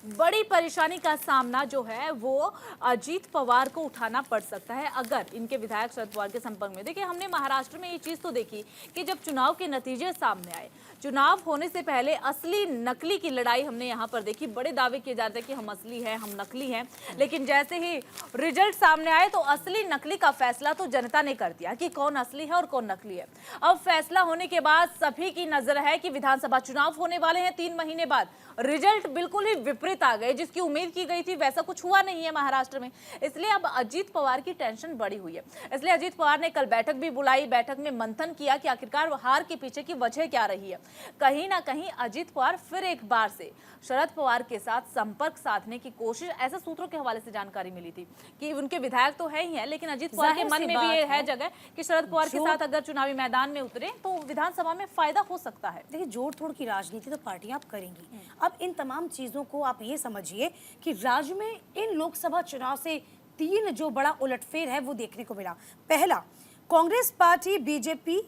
बड़ी परेशानी का सामना जो है वो अजीत पवार को उठाना पड़ सकता है अगर इनके विधायक शरद पवार के संपर्क में। देखिए, हमने महाराष्ट्र में ये चीज़ तो देखी कि जब चुनाव के नतीजे सामने आए, चुनाव होने से पहले असली नकली की लड़ाई हमने यहाँ पर देखी। बड़े दावे किए जाते हैं कि हम असली हैं, हम नकली हैं, लेकिन जैसे ही रिजल्ट सामने आए तो असली नकली का फैसला तो जनता ने कर दिया कि कौन असली है और कौन नकली है। अब फैसला होने के बाद सभी की नजर है कि विधानसभा चुनाव होने वाले हैं 3 महीने बाद। रिजल्ट बिल्कुल ही विपरीत आ गए, जिसकी उम्मीद की गई थी वैसा कुछ हुआ नहीं है महाराष्ट्र में। इसलिए अब अजीत पवार की टेंशन बढ़ी हुई है। इसलिए अजीत पवार ने कल बैठक भी बुलाई, बैठक में मंथन किया कि आखिरकार हार के पीछे की वजह क्या रही है। कहीं ना कहीं अजीत पवार फिर एक बार से शरद पवार के साथ संपर्क साधने की कोशिश, ऐसे सूत्रों के हवाले से जानकारी मिली थी कि उनके विधायक तो है ही है, लेकिन अजीत पवार के मन में भी ये है जगह कि शरद पवार के साथ अगर चुनावी मैदान में उतरे तो विधानसभा में फायदा हो सकता है। देखिए, जोड़ तोड़ की राजनीति तो पार्टियां आप करेंगी। अब इन तमाम चीजों को आप ये समझिए कि राज्य में इन लोकसभा चुनाव से 3 जो बड़ा उलटफेर है वो देखने को मिला। पहला, कांग्रेस पार्टी बीजेपी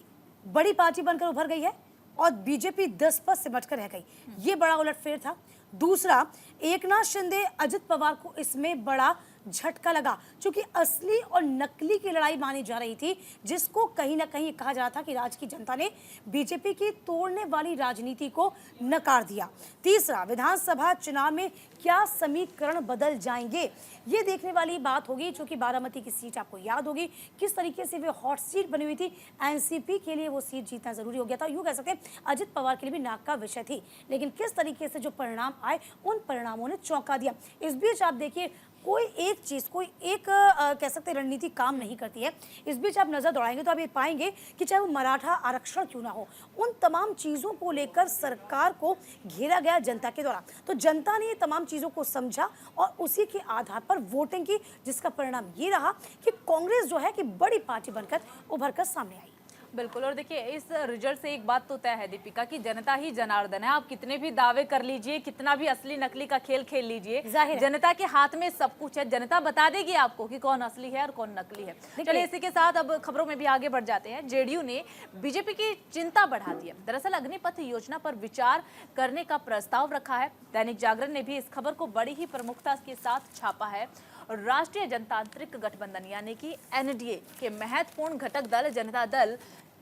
बड़ी पार्टी बनकर उभर गई है और बीजेपी 10 पर सिमट कर रह गई, ये बड़ा उलटफेर था। दूसरा, एकनाथ शिंदे अजित पवार को इसमें बड़ा झटका लगा, क्योंकि असली और नकली की लड़ाई मानी जा रही थी, जिसको कहीं ना कहीं कहा जा रहा था कि राज्य की जनता ने बीजेपी की तोड़ने वाली राजनीति को नकार दिया। तीसरा, विधानसभा चुनाव में क्या समीकरण बदल जाएंगे, ये देखने वाली बात होगी, क्योंकि बारामती की सीट आपको याद होगी किस तरीके से वे हॉट सीट बनी हुई थी। एनसीपी के लिए वो सीट जीतना जरूरी हो गया था, यूँ कह सकते हैं अजित पवार के लिए भी नाक का विषय थी, लेकिन किस तरीके से जो परिणाम आए उन परिणामों ने चौंका दिया। इस बीच आप देखिए कोई एक चीज, कोई एक कह सकते हैं रणनीति काम नहीं करती है। इस बीच आप नजर दौड़ाएंगे तो आप ये पाएंगे कि चाहे वो मराठा आरक्षण क्यों ना हो, उन तमाम चीजों को लेकर सरकार को घेरा गया जनता के द्वारा। तो जनता ने ये तमाम चीजों को समझा और उसी के आधार पर वोटिंग की, जिसका परिणाम ये रहा कि कांग्रेस जो है कि बड़ी पार्टी बनकर उभर कर सामने आई। बिल्कुल। और देखिए, इस रिजल्ट से एक बात तो तय है दीपिका कि जनता ही जनार्दन है। आप कितने भी दावे कर लीजिए, कितना भी असली नकली का खेल खेल लीजिए, जनता के हाथ में सब कुछ है। जनता बता देगी आपको कि कौन असली है और कौन नकली है। चलिए, इसी के साथ अब खबरों में भी आगे बढ़ जाते हैं। जेडीयू ने बीजेपी की चिंता बढ़ा दी है। दरअसल अग्निपथ योजना पर विचार करने का प्रस्ताव रखा है। दैनिक जागरण ने भी इस खबर को बड़ी ही प्रमुखता के साथ छापा है। और राष्ट्रीय जनतांत्रिक गठबंधन यानी कि एनडीए के महत्वपूर्ण घटक दल जनता दल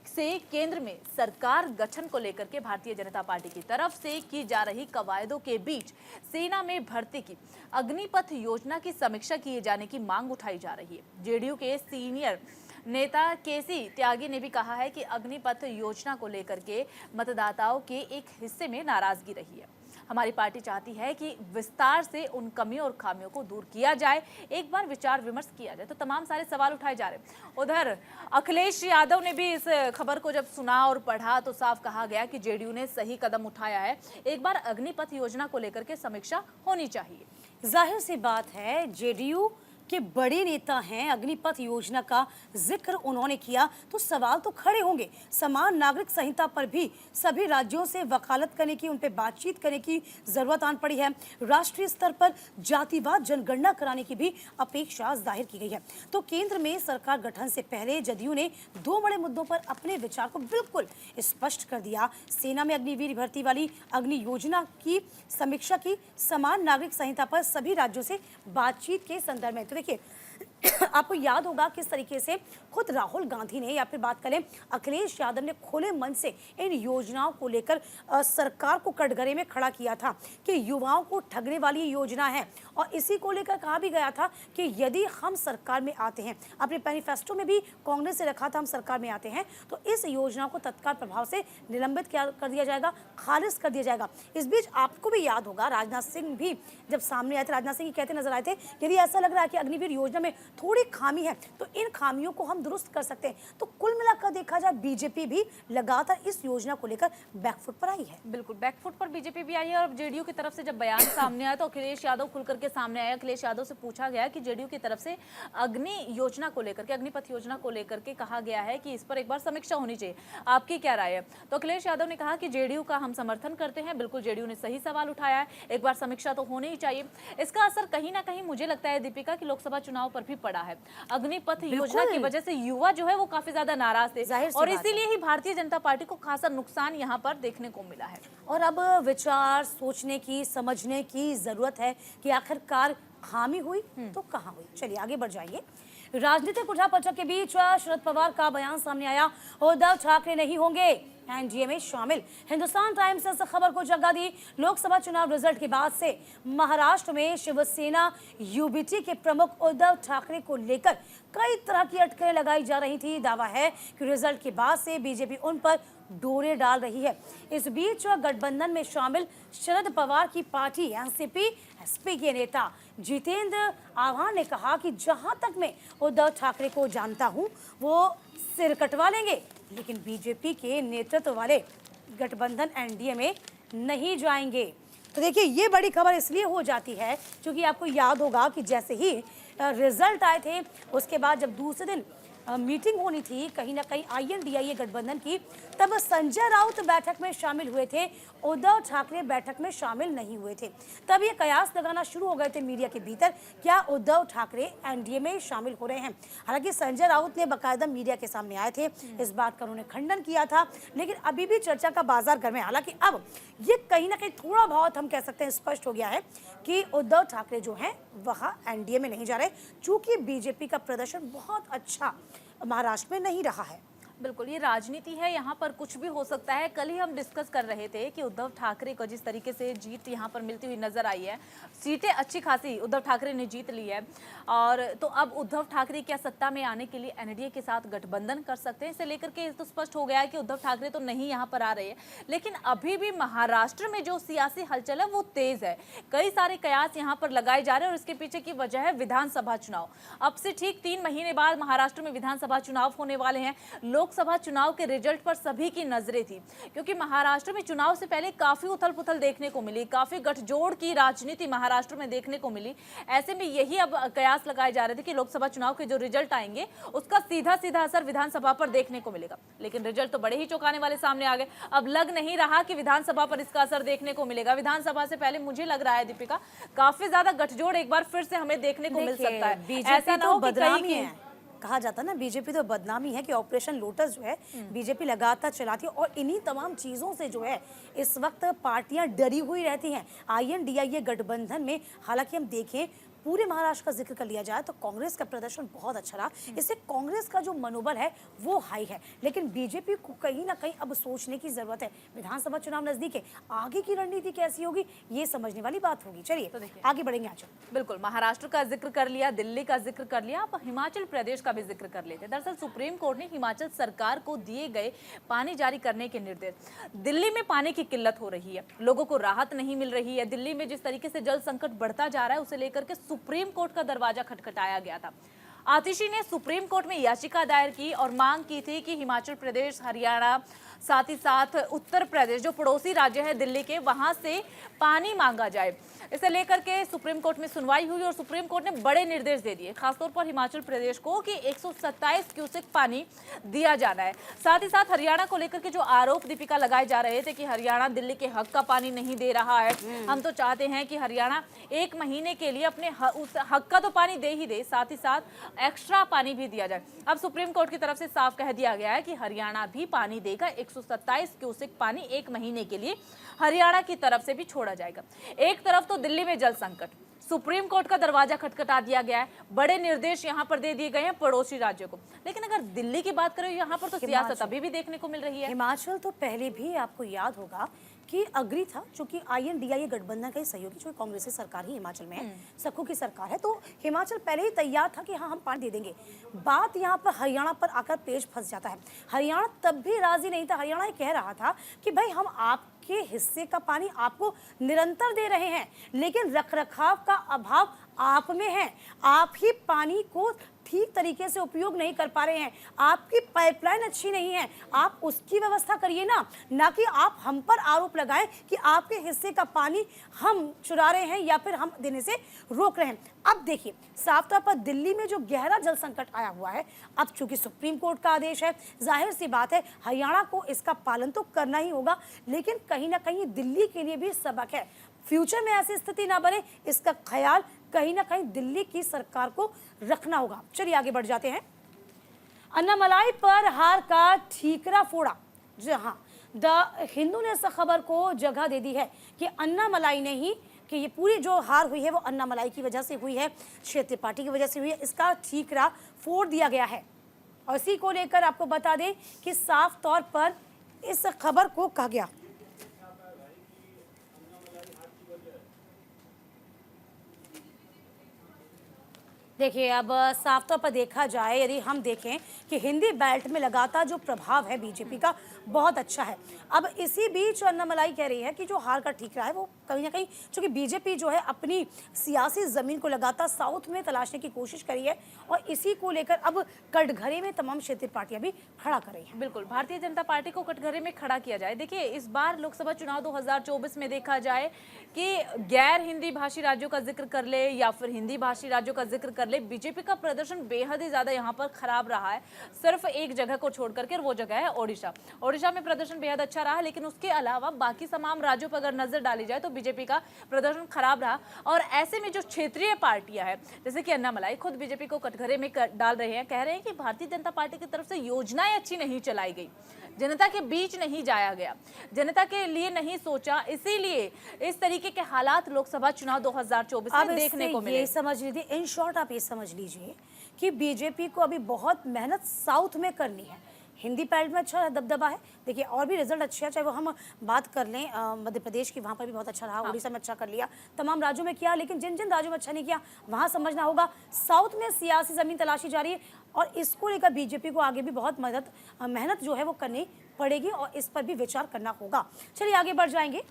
से केंद्र में सरकार गठन को लेकर के भारतीय जनता पार्टी की तरफ से की जा रही कवायदों के बीच सेना में भर्ती की अग्निपथ योजना की समीक्षा किए जाने की मांग उठाई जा रही है। जेडीयू के सीनियर नेता केसी त्यागी ने भी कहा है कि अग्निपथ योजना को लेकर के मतदाताओं के एक हिस्से में नाराजगी रही है। हमारी पार्टी चाहती है कि विस्तार से उन कमियों और खामियों को दूर किया जाए, एक बार विचार विमर्श किया जाए। तो तमाम सारे सवाल उठाए जा रहे हैं। उधर अखिलेश यादव ने भी इस खबर को जब सुना और पढ़ा तो साफ कहा गया कि जेडीयू ने सही कदम उठाया है। एक बार अग्निपथ योजना को लेकर के समीक्षा होनी चाहिए। जाहिर सी बात है, जेडीयू के बड़े नेता हैं, अग्निपथ योजना का जिक्र उन्होंने किया तो सवाल तो खड़े होंगे। समान नागरिक संहिता पर भी सभी राज्यों से वकालत करने की, उन पे बातचीत करने की जरूरत आन पड़ी है। राष्ट्रीय स्तर पर जातिवाद जनगणना कराने की भी अपेक्षा जाहिर की गई है। तो केंद्र में सरकार गठन से पहले जदयू ने दो बड़े मुद्दों पर अपने विचार को बिल्कुल स्पष्ट कर दिया। सेना में अग्निवीर भर्ती वाली अग्नि योजना की समीक्षा की, समान नागरिक संहिता पर सभी राज्यों से बातचीत के संदर्भ में। तो देखिए, आपको याद होगा किस तरीके से खुद राहुल गांधी ने या फिर बात करें अखिलेश यादव ने खुले मन से इन योजनाओं को लेकर सरकार को कटघरे में खड़ा किया था कि युवाओं को ठगने वाली योजना है। और इसी को लेकर कहा भी गया था कि यदि हम सरकार में आते हैं, अपने मैनिफेस्टो में भी कांग्रेस से रखा था हम सरकार में आते हैं तो इस योजना को तत्काल प्रभाव से निलंबित कर दिया जाएगा, खारिज कर दिया जाएगा। इस बीच आपको भी याद होगा राजनाथ सिंह भी जब सामने आए थे, राजनाथ सिंह कहते नजर आए थे यदि ऐसा लग रहा है कि अग्निवीर योजना में थोड़ी खामी है तो इन खामियों को हम दुरुस्त कर सकते हैं। तो कुल मिलाकर देखा जाए बीजेपी भी लगातार इस योजना को लेकर बैकफुट पर आई है। बिल्कुल, बैकफुट पर बीजेपी भी आई है। और जेडीयू की तरफ से जब बयान सामने आया तो अखिलेश यादव खुलकर के सामने आया। अखिलेश यादव से पूछा गया कि जेडीयू की तरफ से अग्नि योजना को लेकर के, अग्निपथ योजना को लेकर के कहा गया है कि इस पर एक बार समीक्षा होनी चाहिए, आपकी क्या राय है? तो अखिलेश यादव ने कहा कि जेडीयू का हम समर्थन करते हैं। बिल्कुल, जेडीयू ने सही सवाल उठाया है, एक बार समीक्षा तो होनी ही चाहिए। इसका असर कहीं ना कहीं मुझे लगता है दीपिका कि लोकसभा चुनाव पर भी पड़ा है। अग्निपथ योजना की वजह से युवा जो है वो काफी ज्यादा नाराज थे और इसीलिए ही भारतीय जनता पार्टी को खासा नुकसान यहाँ पर देखने को मिला है। और अब विचार सोचने की, समझने की जरूरत है कि आखिरकार खामी हुई तो कहाँ हुई। चलिए आगे बढ़ जाइए। राजनीतिक उठापटक के बीच शरद पवार का बयान सामने आया, उद्धव ठाकरे नहीं होंगे एनडीए में शामिल। हिंदुस्तान टाइम्स ने इस खबर को जगह दी। लोकसभा चुनाव रिजल्ट के बाद से महाराष्ट्र में शिवसेना यूबीटी के प्रमुख उद्धव ठाकरे को लेकर कई तरह की अटकलें लगाई जा रही थी। दावा है कि रिजल्ट के बाद से बीजेपी उन पर डोरे डाल रही है। इस बीच गठबंधन में शामिल शरद पवार की पार्टी एनसीपी एसपी के नेता जितेंद्र आव्हाड ने कहा कि जहां तक मैं उद्धव ठाकरे को जानता हूं वो सिर कटवा लेंगे, लेकिन बीजेपी के नेतृत्व वाले गठबंधन एनडीए में नहीं जाएंगे। तो देखिए, ये बड़ी खबर इसलिए हो जाती है क्योंकि आपको याद होगा कि जैसे ही रिजल्ट आए थे उसके बाद जब दूसरे दिन मीटिंग होनी थी कहीं ना कहीं आईएनडीए गठबंधन की, तब संजय राउत बैठक में शामिल हुए थे, उद्धव ठाकरे बैठक में शामिल नहीं हुए थे। तब ये कयास लगाना शुरू हो गए थे मीडिया के भीतर, क्या उद्धव ठाकरे एनडीए में शामिल हो रहे हैं। हालांकि संजय राउत ने बाकायदा मीडिया के सामने आए थे, इस बात का उन्होंने खंडन किया था, लेकिन अभी भी चर्चा का बाजार गर्म है। हालांकि अब ये कहीं ना कहीं थोड़ा बहुत हम कह सकते हैं स्पष्ट हो गया है कि उद्धव ठाकरे जो हैं वह एनडीए में नहीं जा रहे, चूंकि बीजेपी का प्रदर्शन बहुत अच्छा महाराष्ट्र में नहीं रहा है। बिल्कुल, ये राजनीति है, यहाँ पर कुछ भी हो सकता है। कल ही हम डिस्कस कर रहे थे कि उद्धव ठाकरे को जिस तरीके से जीत यहाँ पर मिलती हुई नजर आई है, सीटें अच्छी खासी उद्धव ठाकरे ने जीत ली है, और तो अब उद्धव ठाकरे क्या सत्ता में आने के लिए एनडीए के साथ गठबंधन कर सकते हैं? इसे लेकर के तो स्पष्ट हो गया है कि उद्धव ठाकरे तो नहीं यहाँ पर आ रहे हैं, लेकिन अभी भी महाराष्ट्र में जो सियासी हलचल है वो तेज है। कई सारे कयास यहाँ पर लगाए जा रहे हैं और इसके पीछे की वजह है विधानसभा चुनाव। अब से ठीक 3 महीने बाद महाराष्ट्र में विधानसभा चुनाव होने वाले हैं। लोकसभा चुनाव के रिजल्ट पर सभी की नजरें थी, क्योंकि महाराष्ट्र में चुनाव से पहले काफी उथल पुथल देखने को मिली, काफी गठजोड़ की राजनीति महाराष्ट्र में देखने को मिली। ऐसे में यही अब कयास लगाए जा रहे थे कि लोकसभा चुनाव के जो रिजल्ट आएंगे उसका सीधा सीधा असर विधानसभा पर देखने को मिलेगा, लेकिन रिजल्ट तो बड़े ही चौंकाने वाले सामने आ गए। अब लग नहीं रहा कि विधानसभा पर इसका असर देखने को मिलेगा। विधानसभा से पहले मुझे लग रहा है दीपिका, काफी ज्यादा गठजोड़ एक बार फिर से हमें देखने को मिल सकता है। ऐसा ना हो कि बदनामी है, कहा जाता है ना, बीजेपी तो बदनामी है कि ऑपरेशन लोटस जो है बीजेपी लगातार चलाती है, और इन्हीं तमाम चीज़ों से जो है इस वक्त पार्टियां डरी हुई रहती हैं। INDIA गठबंधन में हालांकि हम देखें पूरे महाराष्ट्र का जिक्र कर लिया जाए तो कांग्रेस का प्रदर्शन बहुत अच्छा रहा, इससे कांग्रेस का जो मनोबल है वो हाई है, लेकिन बीजेपी को कहीं ना कहीं अब सोचने की जरूरत है। विधानसभा चुनाव नजदीक है, आगे की रणनीति कैसी होगी ये समझने वाली बात होगी। चलिए तो देखिए, आगे बढ़ेंगे। आज बिल्कुल महाराष्ट्र का जिक्र कर लिया, दिल्ली का जिक्र कर लिया, अब हिमाचल प्रदेश का भी जिक्र कर लेते हैं। दरअसल सुप्रीम कोर्ट ने हिमाचल सरकार को दिए गए पानी जारी करने के निर्देश, दिल्ली में पानी की किल्लत हो रही है, लोगों को राहत नहीं मिल रही है, दिल्ली में जिस तरीके से जल संकट बढ़ता जा रहा है उसे लेकर के सुप्रीम कोर्ट का दरवाजा खटखटाया गया था। आतिशी ने सुप्रीम कोर्ट में याचिका दायर की और मांग की थी कि हिमाचल प्रदेश, हरियाणा, साथ ही साथ उत्तर प्रदेश जो पड़ोसी राज्य है दिल्ली के, वहां से पानी मांगा जाए। इसे लेकर के सुप्रीम कोर्ट में सुनवाई हुई और सुप्रीम कोर्ट ने बड़े निर्देश दे दिए, खासतौर पर हिमाचल प्रदेश को कि 127 क्यूसेक पानी दिया जाना है। साथ ही साथ हरियाणा को लेकर के जो आरोप दीपिका लगाए जा रहे थे कि हरियाणा दिल्ली के हक का पानी नहीं दे रहा है, हम तो चाहते हैं कि हरियाणा 1 महीने के लिए अपने उस हक का तो पानी दे ही दे, साथ ही साथ एक्स्ट्रा पानी भी दिया जाए। अब सुप्रीम कोर्ट की तरफ से साफ कह दिया गया है कि हरियाणा भी पानी देगा, 127 क्यूसेक पानी 1 महीने के लिए हरियाणा की तरफ से भी छोड़ा जाएगा। एक तरफ तो दिल्ली में जल संकट, सुप्रीम कोर्ट का दरवाजा खटखटा दिया गया है, बड़े निर्देश यहां पर दे दिए गए हैं पड़ोसी राज्यों को, लेकिन अगर दिल्ली की बात करें यहां पर तो सियासत अभी भी देखने को मिल रही है। हिमाचल तो पहले भी आपको याद होगा कि अग्री था, चूंकि INDIA गठबंधन का ही सहयोगी जो कांग्रेस की सरकार ही हिमाचल में है, सखू की सरकार है, तो हिमाचल पहले ही तैयार था कि हाँ हम पानी दे देंगे। बात यहाँ पर हरियाणा पर आकर पेच फंस जाता है। हरियाणा तब भी राजी नहीं था, हरियाणा ये कह रहा था कि भाई हम आपके हिस्से का पानी आपको निरंतर दे रहे हैं, लेकिन रखरखाव का अभाव आप में है, आप ही पानी को ठीक तरीके से उपयोग नहीं कर पा रहे हैं, आपकी पाइपलाइन अच्छी नहीं है, आप उसकी व्यवस्था करिए ना कि आप हम पर आरोप लगाएं कि आपके हिस्से का पानी हम चुरा रहे हैं या फिर हम देने से रोक रहे हैं। अब देखिए साफ तौर पर दिल्ली में जो गहरा जल संकट आया हुआ है, अब चूंकि सुप्रीम कोर्ट का आदेश है, जाहिर सी बात है हरियाणा को इसका पालन तो करना ही होगा, लेकिन कहीं ना कहीं दिल्ली के लिए भी सबक है, फ्यूचर में ऐसी स्थिति ना बने इसका ख्याल कहीं ना कहीं दिल्ली की सरकार को रखना होगा। चलिए आगे बढ़ जाते हैं। अन्नामलाई पर हार का ठीकरा फोड़ा, जी हाँ, द हिंदू ने इस खबर को जगह दे दी है कि अन्नामलाई नहीं, कि ये पूरी जो हार हुई है वो अन्नामलाई की वजह से हुई है, क्षेत्रीय पार्टी की वजह से हुई है, इसका ठीकरा फोड़ दिया गया है। और इसी को लेकर आपको बता दें कि साफ तौर पर इस खबर को कहा गया। देखिए अब साफ तौर पर देखा जाए, यदि हम देखें कि हिंदी बेल्ट में लगातार जो प्रभाव है बीजेपी का बहुत अच्छा है। अब इसी बीच अन्नामलाई कह रही है कि जो हार का ठीकरा है वो कहीं ना कहीं, चूंकि बीजेपी जो है अपनी सियासी जमीन को लगातार साउथ में तलाशने की कोशिश करी है और इसी को लेकर अब कटघरे में तमाम क्षेत्रीय पार्टियां भी खड़ा कर रही हैं। बिल्कुल, भारतीय जनता पार्टी को कटघरे में खड़ा किया जाए। देखिए इस बार लोकसभा चुनाव 2024 में देखा जाए कि गैर हिंदी भाषी राज्यों का जिक्र कर ले या फिर हिंदी भाषी राज्यों का जिक्र कर ले, बीजेपी का प्रदर्शन बेहद ही ज्यादा यहाँ पर खराब रहा है, सिर्फ एक जगह को छोड़ करके, वो जगह है ओडिशा। ओडिशा में प्रदर्शन बेहद अच्छा रहा, लेकिन उसके अलावा बाकी तमाम राज्यों पर अगर नजर डाली जाए तो बीजेपी का प्रदर्शन खराब रहा। और ऐसे में जो क्षेत्रीय पार्टियां हैं जैसे कि अन्नामलाई खुद बीजेपी को कटघरे में डाल रहे हैं, कह रहे हैं कि भारतीय जनता पार्टी की तरफ से योजनाएं अच्छी नहीं चलाई गई, जनता के बीच नहीं जाया गया, जनता के लिए नहीं सोचा, इसीलिए इस तरीके के हालात लोकसभा चुनाव 2024 में देखने को मिले। ये समझ लीजिए, इन शॉर्ट आप ये समझ लीजिए कि बीजेपी को अभी बहुत मेहनत साउथ में करनी है, हिंदी पैड में अच्छा दबदबा है। देखिए और भी रिजल्ट अच्छे हैं, चाहे वो हम बात कर लें मध्य प्रदेश की, वहाँ पर भी बहुत अच्छा रहा, उड़ीसा में अच्छा कर लिया, तमाम राज्यों में किया, लेकिन जिन जिन राज्यों में अच्छा नहीं किया वहाँ समझना होगा। साउथ में सियासी ज़मीन तलाशी जा रही है और इसको लेकर बीजेपी को आगे भी बहुत मेहनत जो है वो करनी पड़ेगी और इस पर भी विचार करना होगा। चलिए आगे बढ़ जाएंगे।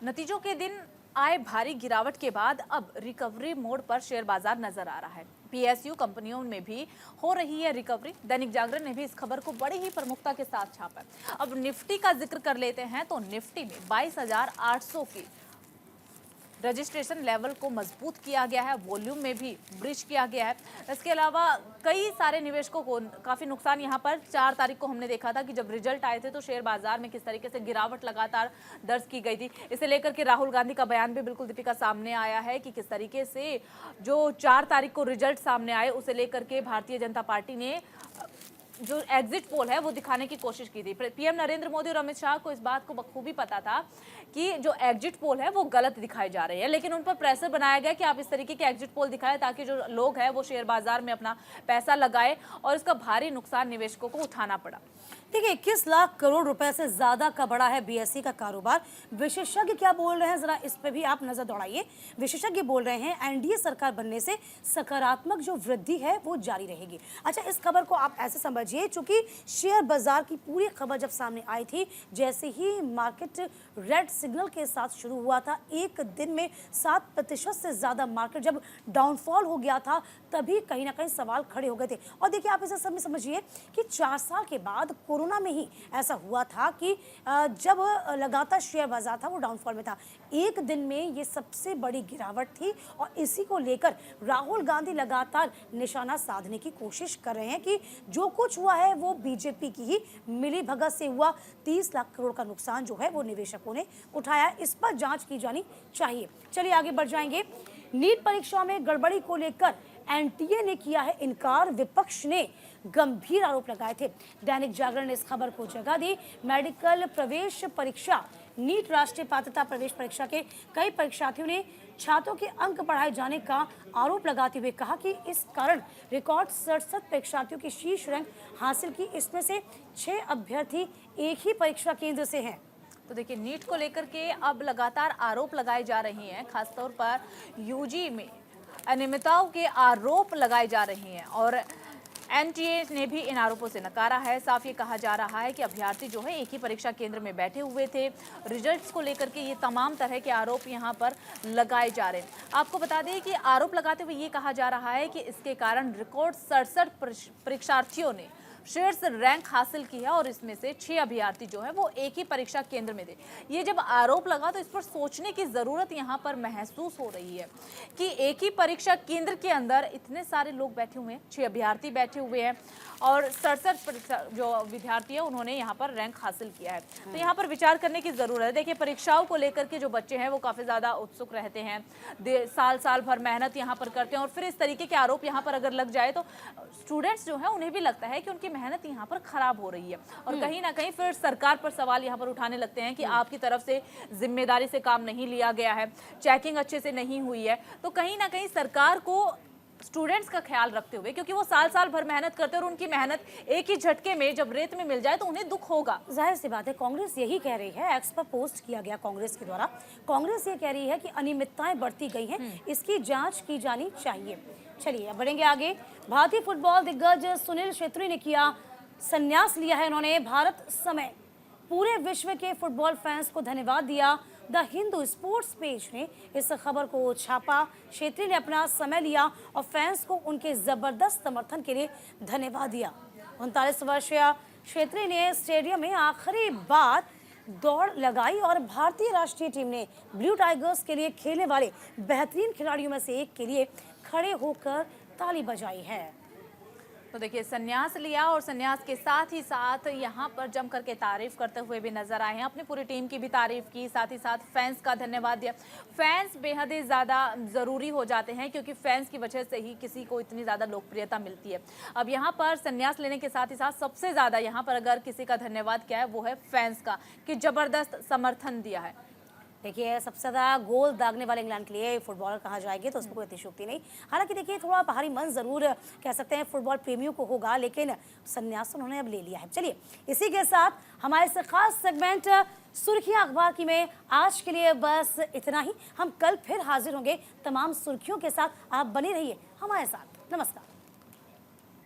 नतीजों के दिन आए भारी गिरावट के बाद अब रिकवरी मोड पर शेयर बाजार नजर आ रहा है। पीएसयू कंपनियों में भी हो रही है रिकवरी। दैनिक जागरण ने भी इस खबर को बड़ी ही प्रमुखता के साथ छापा है। अब निफ्टी का जिक्र कर लेते हैं तो निफ्टी में 22,800 की रजिस्ट्रेशन लेवल को मजबूत किया गया है, वॉल्यूम में भी ब्रिज किया गया है। इसके अलावा कई सारे निवेशकों को काफ़ी नुकसान यहाँ पर 4 तारीख को हमने देखा था कि जब रिजल्ट आए थे तो शेयर बाजार में किस तरीके से गिरावट लगातार दर्ज की गई थी। इसे लेकर के राहुल गांधी का बयान भी बिल्कुल दीपिका सामने आया है कि किस तरीके से जो 4 तारीख को रिजल्ट सामने आए उसे लेकर के भारतीय जनता पार्टी ने जो एग्जिट पोल है वो दिखाने की कोशिश की थी। पीएम नरेंद्र मोदी और अमित शाह को इस बात को बखूबी पता था कि जो एग्जिट पोल है वो गलत दिखाए जा रहे हैं, लेकिन उन पर प्रेशर बनाया गया कि आप इस तरीके के एग्जिट पोल दिखाएं ताकि जो लोग हैं वो शेयर बाजार में अपना पैसा लगाए और इसका भारी नुकसान निवेशकों को उठाना पड़ा। देखिए 21 लाख करोड़ रुपए से ज्यादा का बढ़ा है बीएसई का कारोबार। विशेषज्ञ क्या बोल रहे हैं जरा इस पे भी आप नजर दौड़ाइए। विशेषज्ञ बोल रहे हैं एनडीए सरकार बनने से सकारात्मक जो वृद्धि है वो जारी रहेगी। अच्छा इस खबर को आप ऐसे समझिए, चूंकि शेयर बाजार की पूरी खबर जब सामने आई थी, जैसे ही मार्केट रेड सिग्नल के साथ शुरू हुआ था, एक दिन में 7% से ज्यादा मार्केट जब डाउनफॉल हो गया था, तभी कहीं ना कहीं सवाल खड़े हो गए थे। और देखिए आप इसे सब में समझिए कि 4 साल के बाद कोरोना में ही ऐसा हुआ था कि जब लगातार शेयर बाजार था वो डाउनफॉल में था, एक दिन में ये सबसे बड़ी गिरावट थी और इसी को लेकर राहुल गांधी लगातार निशाना साधने की कोशिश कर रहे हैं कि जो कुछ हुआ है वो बीजेपी की ही मिली भगत से हुआ। 30 लाख करोड़ का नुकसान जो है वो निवेशकों ने उठाया, इस पर जांच की जानी चाहिए। चलिए आगे बढ़ जाएंगे। नीट परीक्षा में गड़बड़ी को लेकर एनटीए ने किया है इनकार, विपक्ष ने गंभीर आरोप लगाए थे। दैनिक जागरण ने इस खबर को जगह दी। मेडिकल प्रवेश परीक्षा नीट राष्ट्रीय पात्रता प्रवेश परीक्षा के कई परीक्षार्थियों ने छात्रों के अंक बढ़ाए जाने का आरोप लगाते हुए कहा कि इस कारण रिकॉर्ड 67 परीक्षार्थियों की शीर्ष रैंक हासिल की। इसमें से 6 अभ्यर्थी एक ही परीक्षा केंद्र से हैं। तो देखिए नीट को लेकर के अब लगातार आरोप लगाए जा रहे हैं, खासतौर पर यूजी में अनियमितताओं के आरोप लगाए जा रहे हैं और एनटीए ने भी इन आरोपों से नकारा है। साफ ये कहा जा रहा है कि अभ्यर्थी जो है एक ही परीक्षा केंद्र में बैठे हुए थे। रिजल्ट्स को लेकर के ये तमाम तरह के आरोप यहाँ पर लगाए जा रहे हैं। आपको बता दें कि आरोप लगाते हुए ये कहा जा रहा है कि इसके कारण रिकॉर्ड 67 परीक्षार्थियों ने शीर्ष रैंक हासिल की है और इसमें से 6 अभ्यर्थी जो है वो एक ही परीक्षा केंद्र में थे। ये जब आरोप लगा तो इस पर सोचने की जरूरत यहाँ पर महसूस हो रही है कि एक ही परीक्षा केंद्र के अंदर इतने सारे लोग बैठे हुए हैं, 6 अभ्यर्थी बैठे हुए हैं और 67 जो विद्यार्थी है उन्होंने यहाँ पर रैंक हासिल किया है। तो यहाँ पर विचार करने की जरूरत है। देखिए परीक्षाओं को लेकर के जो बच्चे हैं वो काफी ज्यादा उत्सुक रहते हैं, साल भर मेहनत यहाँ पर करते हैं और फिर इस तरीके के आरोप यहाँ पर अगर लग जाए तो स्टूडेंट्स जो है उन्हें भी लगता है कि उनकी मेहनत यहाँ पर खराब हो रही है और कहीं ना कहीं फिर सरकार पर सवाल यहाँ पर उठाने लगते हैं कि आपकी तरफ से जिम्मेदारी से काम नहीं लिया गया है, चेकिंग अच्छे से नहीं हुई है। तो कहीं ना कहीं सरकार को स्टूडेंट्स का ख्याल रखते हुए, क्योंकि वो साल भर मेहनत करते हैं और उनकी मेहनत एक ही झटके में जब रेत में मिल जाए तो उन्हें दुख होगा। जाहिर सी बात है, कांग्रेस यही कह रही है। एक्स पर पोस्ट किया गया कांग्रेस के द्वारा, कांग्रेस ये कह रही है कि अनियमितताएं बढ़ती गई हैं, इसकी जांच की जानी चाहिए। चलिए अब बढ़ेंगे आगे। भारतीय फुटबॉल दिग्गज सुनील छेत्री ने किया संन्यास लिया है। उन्होंने भारत समेत पूरे विश्व के फुटबॉल फैंस को धन्यवाद दिया। द हिंदू स्पोर्ट्स पेज ने इस खबर को छापा। छेत्री ने अपना समय लिया और फैंस को उनके जबरदस्त समर्थन के लिए धन्यवाद दिया। 39 वर्षीय छेत्री ने स्टेडियम में आखिरी बार दौड़ लगाई और भारतीय राष्ट्रीय टीम ने ब्लू टाइगर्स के लिए खेलने वाले बेहतरीन खिलाड़ियों में से एक के लिए खड़े होकर ताली बजाई है। तो देखिए संन्यास लिया और संन्यास के साथ ही साथ यहाँ पर जम करके तारीफ करते हुए भी नजर आए हैं। अपनी पूरी टीम की भी तारीफ की, साथ ही साथ फैंस का धन्यवाद दिया। फैंस बेहद ही ज़्यादा ज़रूरी हो जाते हैं क्योंकि फैंस की वजह से ही किसी को इतनी ज़्यादा लोकप्रियता मिलती है। अब यहाँ पर संन्यास लेने के साथ ही साथ सबसे ज़्यादा यहाँ पर अगर किसी का धन्यवाद किया है वो है फैंस का, कि ज़बरदस्त समर्थन दिया है। देखिए सबसे ज़्यादा गोल दागने वाले इंग्लैंड के लिए फुटबॉलर कहा जाएंगे तो उसमें कोई अतिशयोक्ति नहीं। हालांकि देखिए थोड़ा बाहरी मन ज़रूर कह सकते हैं फुटबॉल प्रेमियों को होगा, लेकिन संन्यास उन्होंने अब ले लिया है। चलिए इसी के साथ हमारे से खास सेगमेंट सुर्खियां अखबार की में आज के लिए बस इतना ही। हम कल फिर हाजिर होंगे तमाम सुर्खियों के साथ। आप बने रहिए हमारे साथ। नमस्कार।